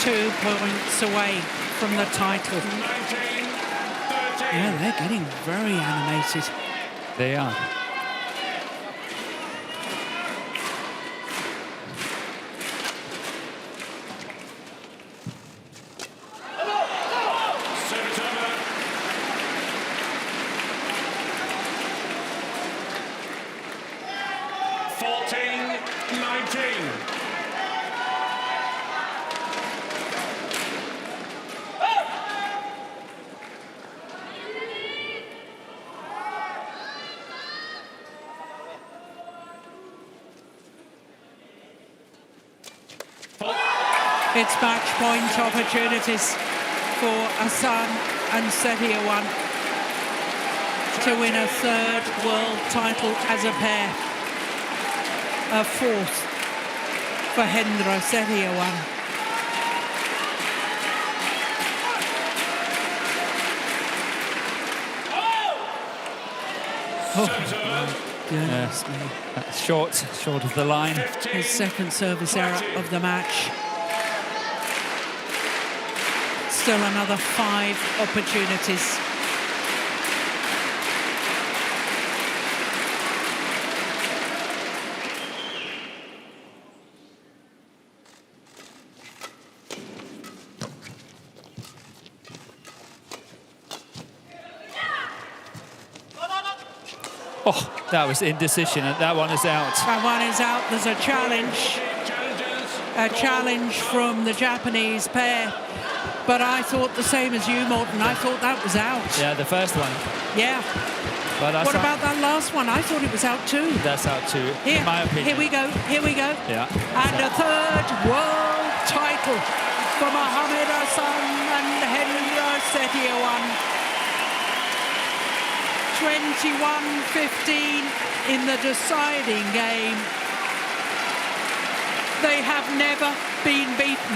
2 points away from the title. 19-13. Yeah, they're getting very animated. They are. Service over. It's match point opportunities for AHSAN and SETIAWAN to win a third world title as a pair. A fourth for Hendra Setiawan. Oh, goodness me. That's short of the line. His second service error of the match. Still another 5 opportunities. Oh, that was indecision, and that one is out. That one is out. There's a challenge. A challenge from the Japanese pair. But I thought the same as you, Morten. I thought that was out. Yeah, the first one. Yeah. But What about that last one? I thought it was out too. That's out too, Here, in my opinion. here we go. Here we go. Yeah. And a third world title for Mohamed Hassan and Hendra SETIAWAN. 21-15 in the deciding game. They have never been beaten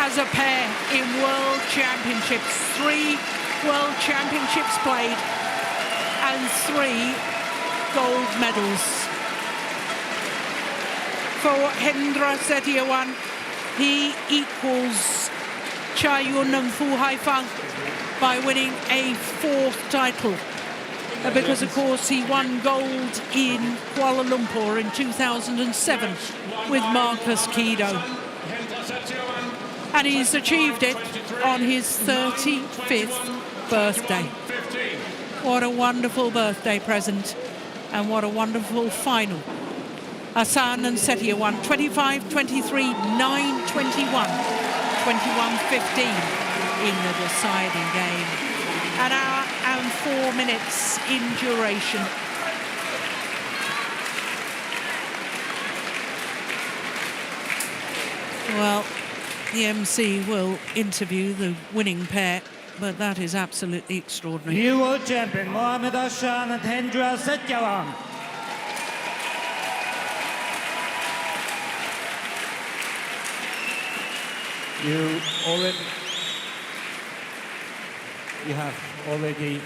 as a pair in World Championships. 3 World Championships played and 3 gold medals. For Hendra SETIAWAN, he equals Cha-Yun and Fu Haifang by winning a 4th title. Because, of course, he won gold in Kuala Lumpur in 2007 with Marcus Kido. And he's achieved it on his 35th birthday. What a wonderful birthday present, and what a wonderful final. Hassan and SETIAWAN, 25-23, 9-21, 21-15 in the deciding game. An hour and 4 minutes in duration. Well, the MC will interview the winning pair, but that is absolutely extraordinary. New World Champion Mohamed AHSAN and Hendra SETIAWAN. You have already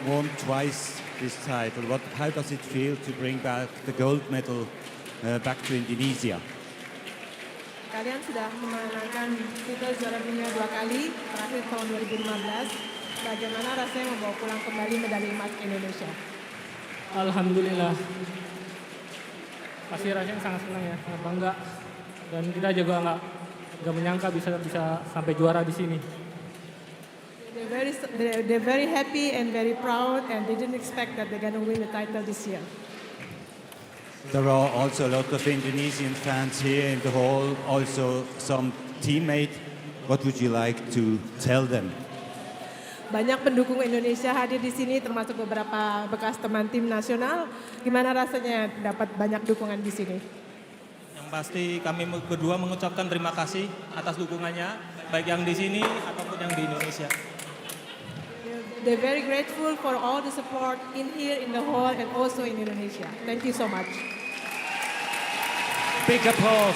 won twice this title. How does it feel to bring back the gold medal back to Indonesia? Kalian sudah memenangkan titel juara dunia 2 kali, terakhir tahun 2015. Bagaimana rasanya membawa pulang kembali medali emas Indonesia? Alhamdulillah. Pasti rasanya sangat senang ya, sangat bangga. Dan kita juga nggak menyangka bisa sampai juara di sini. They're very happy and very proud, and they didn't expect that they're going to win the title this year. There are also a lot of Indonesian fans here in the hall, also some teammates. What would you like to tell them? Banyak pendukung Indonesia hadir di sini, termasuk beberapa bekas teman tim nasional. Gimana rasanya dapat banyak dukungan di sini? Yang pasti kami berdua mengucapkan terima kasih atas dukungannya, baik yang di sini ataupun yang di Indonesia. They're very grateful for all the support in here, in the hall, and also in Indonesia. Thank you so much. Big applause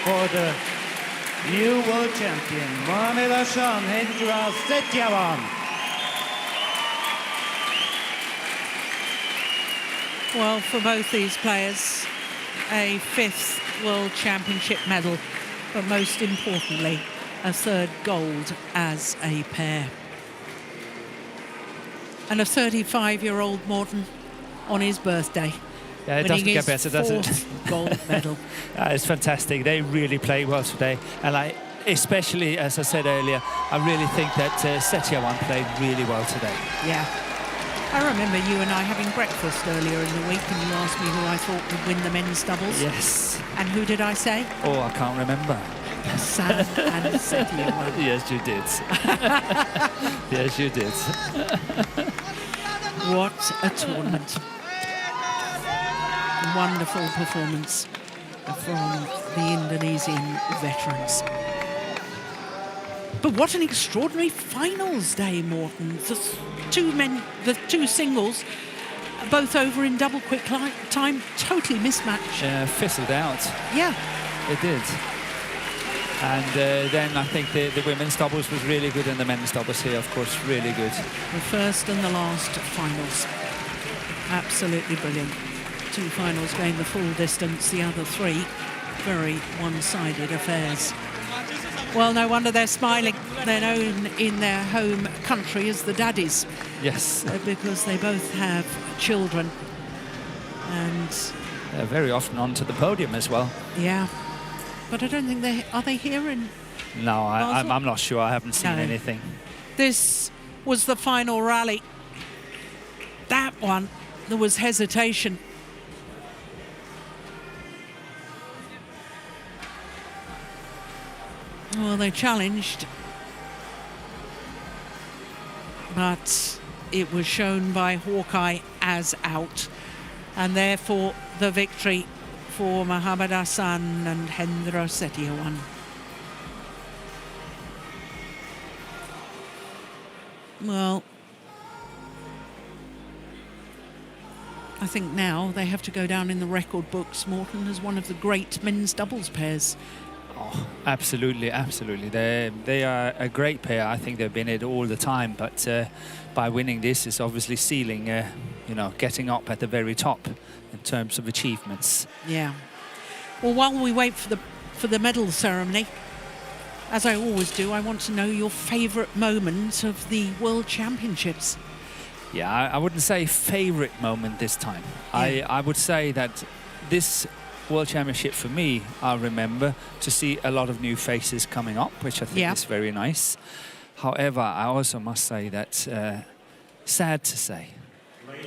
for the new world champion, Mohamed AHSAN, Hendra SETIAWAN. Well, for both these players, a 5th World Championship medal, but most importantly, a 3rd gold as a pair. And a 35-year-old Morten on his birthday. Yeah, it doesn't get better, does it? 4th gold medal. It's fantastic. They really play well today. And especially, as I said earlier, I really think that SETIAWAN played really well today. Yeah. I remember you and I having breakfast earlier in the week, and you asked me who I thought would win the men's doubles. Yes. And who did I say? Oh, I can't remember. Hassan and SETIAWAN. Yes, you did. Yes, you did. What a tournament. Wonderful performance from the Indonesian veterans. But what an extraordinary finals day, Morten. The two singles, both over in double quick time, totally mismatched. Fizzled out. Yeah. It did. And then I think the women's doubles was really good, and the men's doubles here, of course, really good. The first and the last finals. Absolutely brilliant. 2 finals going the full distance, the other 3 very one-sided affairs. Well, no wonder they're smiling. They're known in their home country as the daddies. Yes. Because they both have children. And they're very often onto the podium as well. Yeah. But I don't think are they here in No, I'm not sure. I haven't seen anything. This was the final rally. That one there was hesitation. Well, they challenged, but it was shown by HOKI as out, and therefore the victory for Mohammad Hassan and Hendra Setiawan. Well, I think now they have to go down in the record books, Morten, as one of the great men's doubles pairs. Oh, absolutely, absolutely. They are a great pair. I think they've been it all the time, but by winning this is obviously sealing, you know, getting up at the very top in terms of achievements. Yeah. Well, while we wait for the medal ceremony, as I always do, I want to know your favourite moment of the World Championships. Yeah, I wouldn't say favourite moment this time. Yeah. I would say that this World Championship for me, I remember to see a lot of new faces coming up, which I think is very nice. However, I also must say that sad to say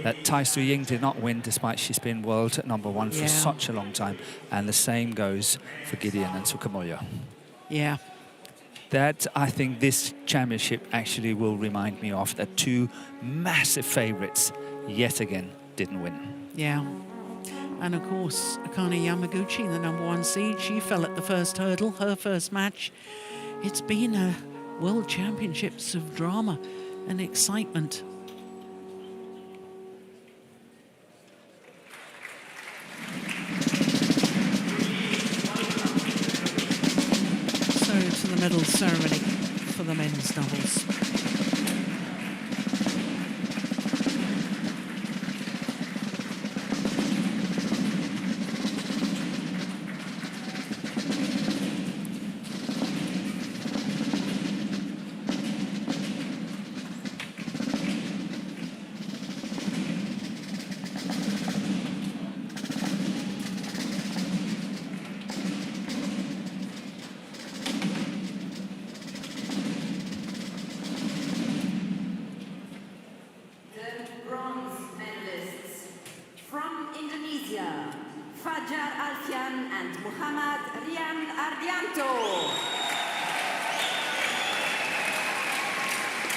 that Tai Su Ying did not win despite she's been world #1 for such a long time, and the same goes for Gideon and Sukamoyo. Yeah. That I think this championship actually will remind me of that two massive favourites yet again didn't win. Yeah. And of course, Akane Yamaguchi, the #1 seed, she fell at the first hurdle, her first match. It's been a World Championships of drama and excitement. So to the medal ceremony for the men's doubles.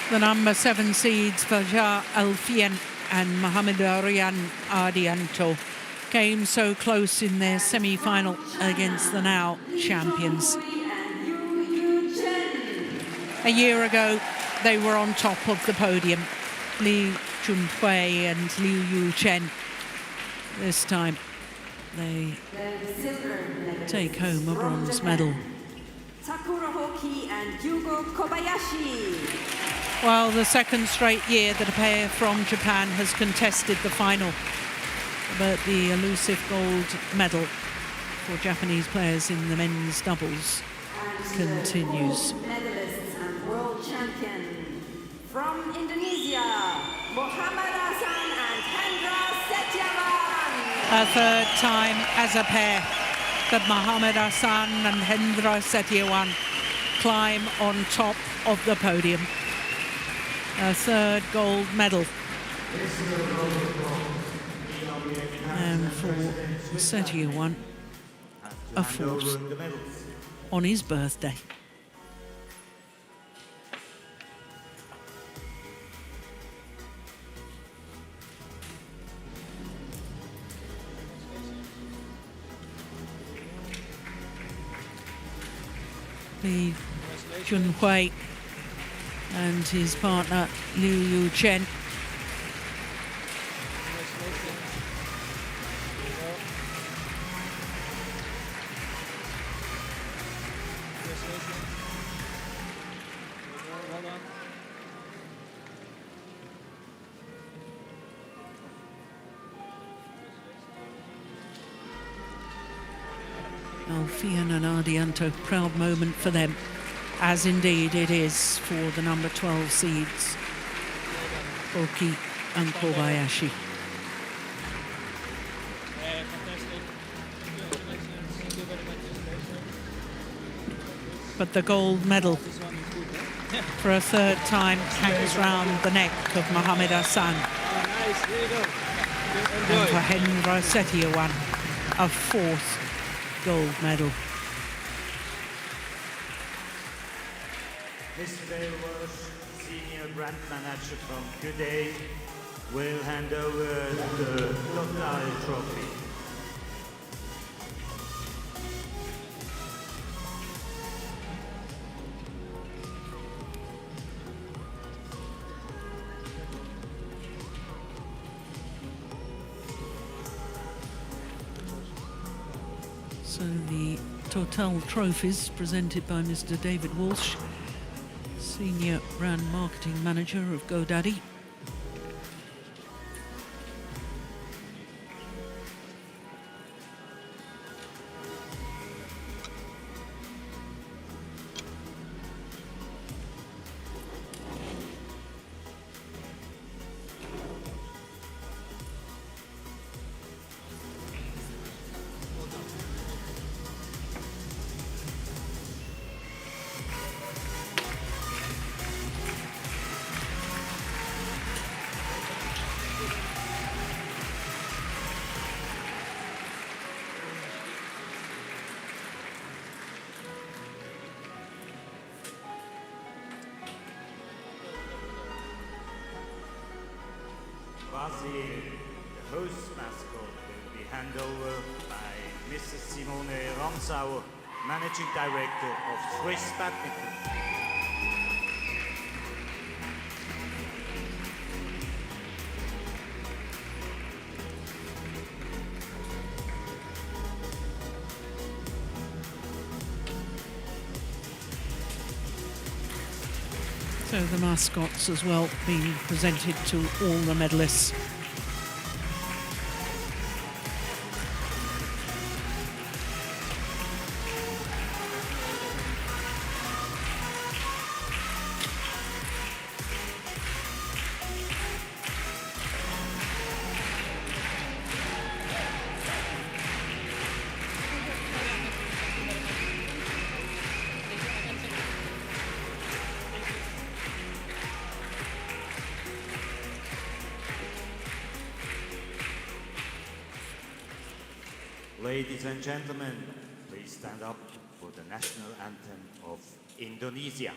The #7 seeds, Fajar Alfian and Mohamed Rian Ardianto, came so close in their semi-final against the now champions. A year ago, they were on top of the podium, Li Chunhui and Liu Yu Chen. This time, they take home a bronze medal. Takura HOKI and Yugo Kobayashi. Well, the second straight year that a pair from Japan has contested the final, but the elusive gold medal for Japanese players in the men's doubles continues. Medalists and world champion from Indonesia, Mohammad Hassan and Hendra Setiawan. A third time as a pair that Mohammad Hassan and Hendra Setiawan climb on top of the podium. A third gold medal. And for Setiawan, a fourth on his birthday. Li Chunhui and his partner Liu Yu Chen. Alfian and Ardianto, proud moment for them, as indeed it is for the #12 seeds, HOKI and Kobayashi. But the gold medal for a third time hangs round the neck of Mohammad Hassan. And for Hendra Setiawan, a 4th gold medal. Mr. Walsh, Senior Brand Manager from Good Day, will hand over the Lottery Trophy. So the Total trophies presented by Mr. David Walsh, Senior Brand Marketing Manager of GoDaddy. Brazil, the host mascot, will be handed over by Mrs. Simone Ramsauer, Managing Director of Swiss Badminton. So the mascots as well being presented to all the medalists. Ladies and gentlemen, please stand up for the national anthem of Indonesia.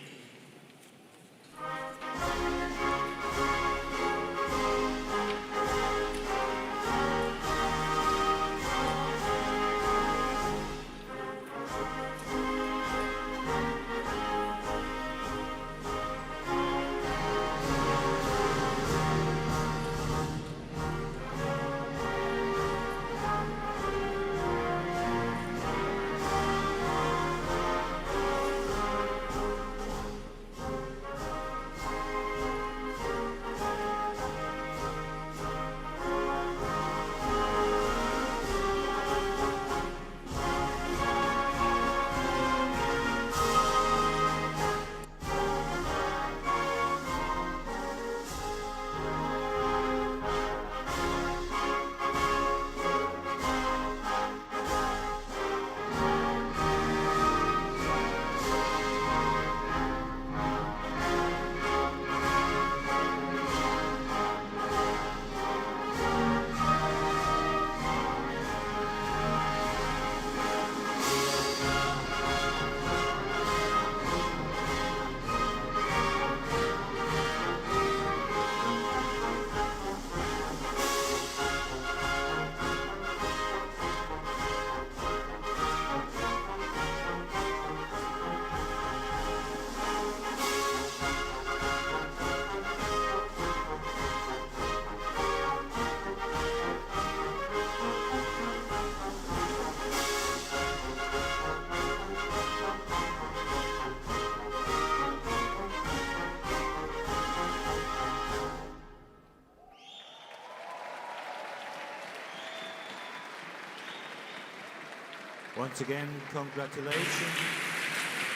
Once again, congratulations.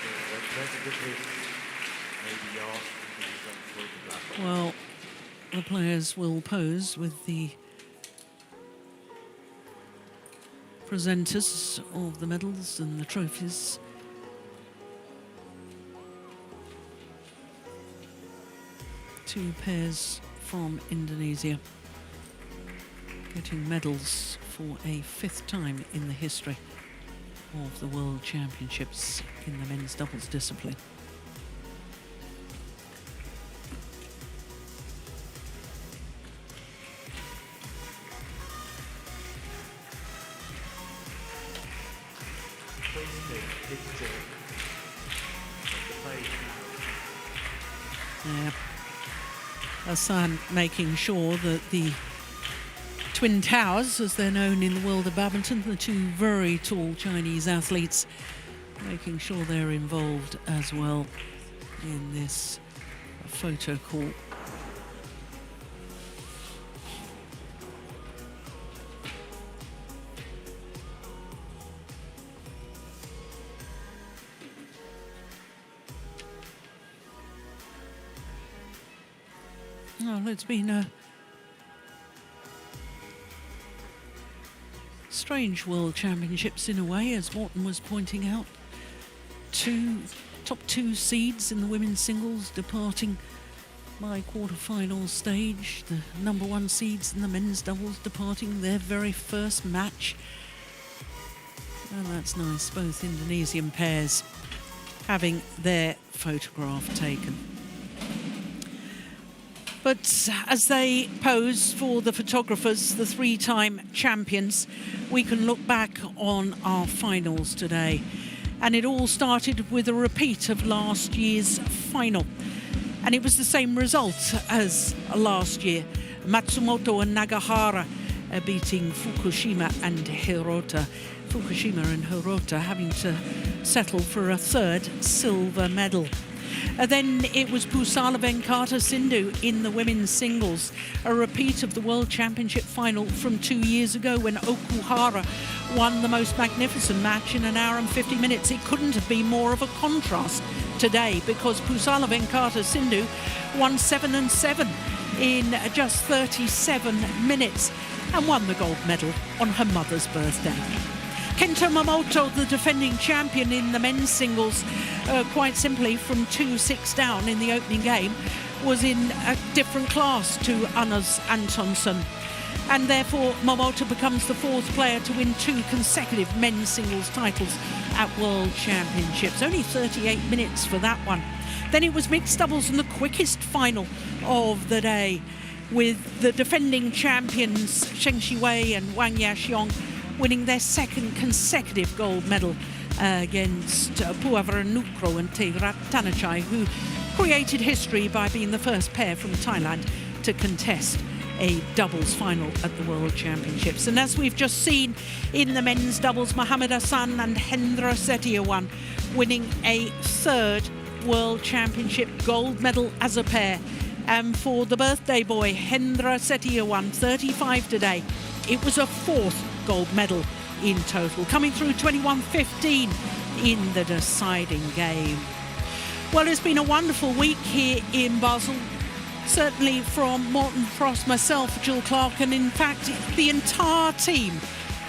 The representatives may be asked to do some photograph. Well, the players will pose with the presenters of the medals and the trophies. Two pairs from Indonesia. getting medals for a 5th time in the history of the World Championships in the men's doubles discipline. Yeah. AHSAN making sure that the Twin Towers, as they're known in the world of badminton, the two very tall Chinese athletes, making sure they're involved as well in this photo call. Well, it's been a strange World Championships in a way, as Morton was pointing out. Top two seeds in the women's singles departing by quarter-final stage. The number 1 seeds in the men's doubles departing their very first match. And that's nice, both Indonesian pairs having their photograph taken. But as they pose for the photographers, the 3-time champions, we can look back on our finals today. And it all started with a repeat of last year's final. And it was the same result as last year. Matsumoto and Nagahara beating Fukushima and Hirota. Fukushima and Hirota having to settle for a 3rd silver medal. Then it was Pusala Venkata Sindhu in the women's singles, a repeat of the World Championship final from 2 years ago when Okuhara won the most magnificent match in 1 hour and 50 minutes. It couldn't have been more of a contrast today, because Pusala Venkata Sindhu won 7-7 in just 37 minutes and won the gold medal on her mother's birthday. Kento Momota, the defending champion in the men's singles, quite simply from 2-6 down in the opening game, was in a different class to Anders Antonsson. And therefore, Momota becomes the 4th player to win 2 consecutive men's singles titles at World Championships. Only 38 minutes for that one. Then it was mixed doubles and the quickest final of the day, with the defending champions Sheng Shiwei and Wang Yaxiong winning their 2nd consecutive gold medal against Puavaranukroh and Tegrat Tanachai, who created history by being the first pair from Thailand to contest a doubles final at the World Championships. And as we've just seen in the men's doubles, Mohamed Hassan and Hendra Setiawan winning a 3rd World Championship gold medal as a pair. And for the birthday boy, Hendra Setiawan, 35 today, it was a 4th gold medal in total, coming through 21-15 in the deciding game. Well, it's been a wonderful week here in Basel, certainly from Morton Frost, myself, Jill Clark, and in fact the entire team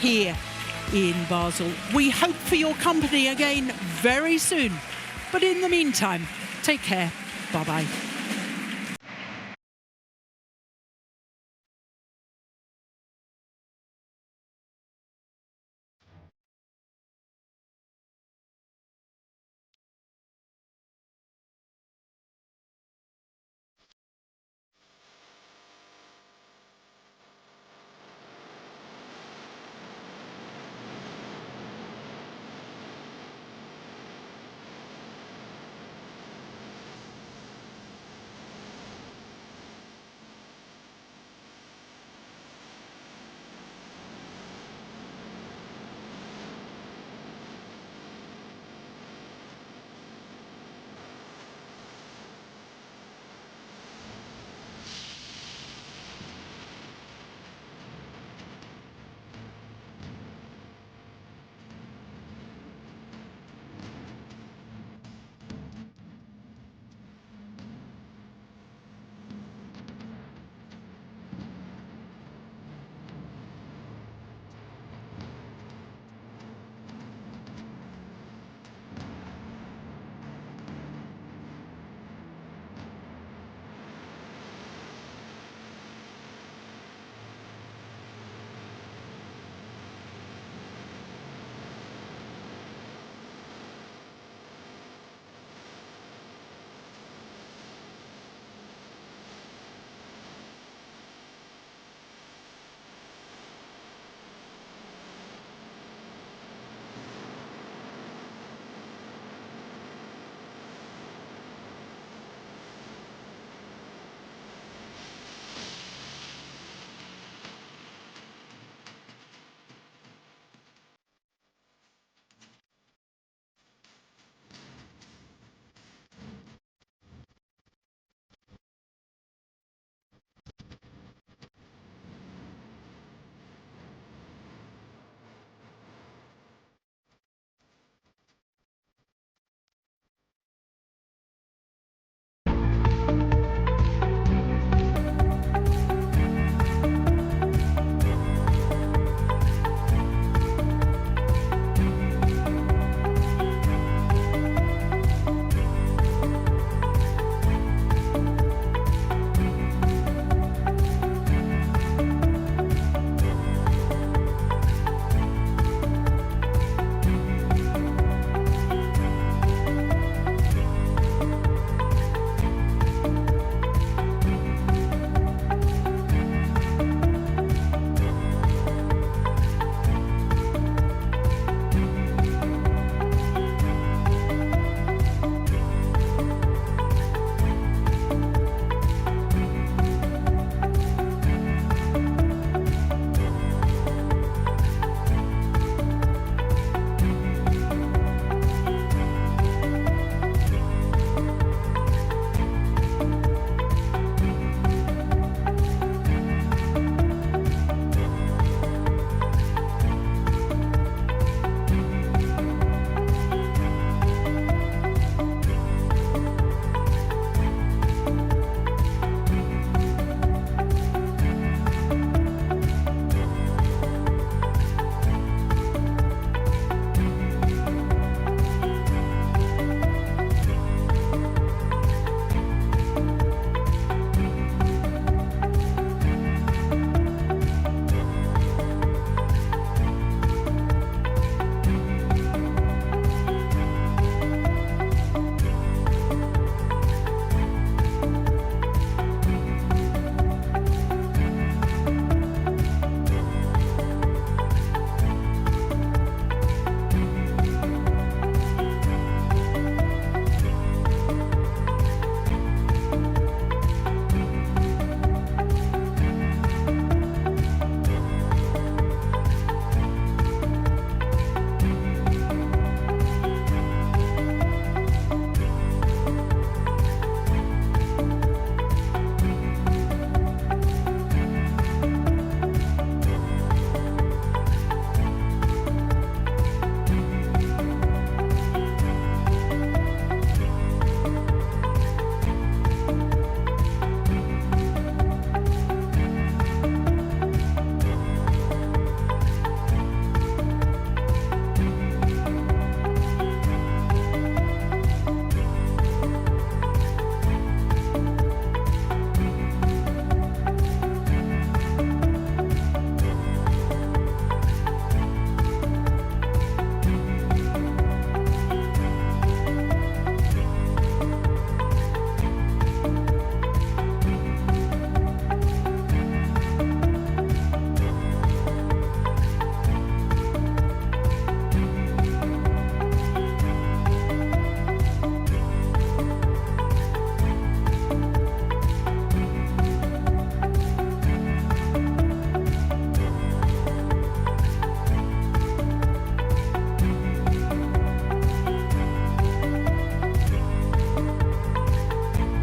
here in Basel. We hope for your company again very soon, but in the meantime, take care. Bye-bye.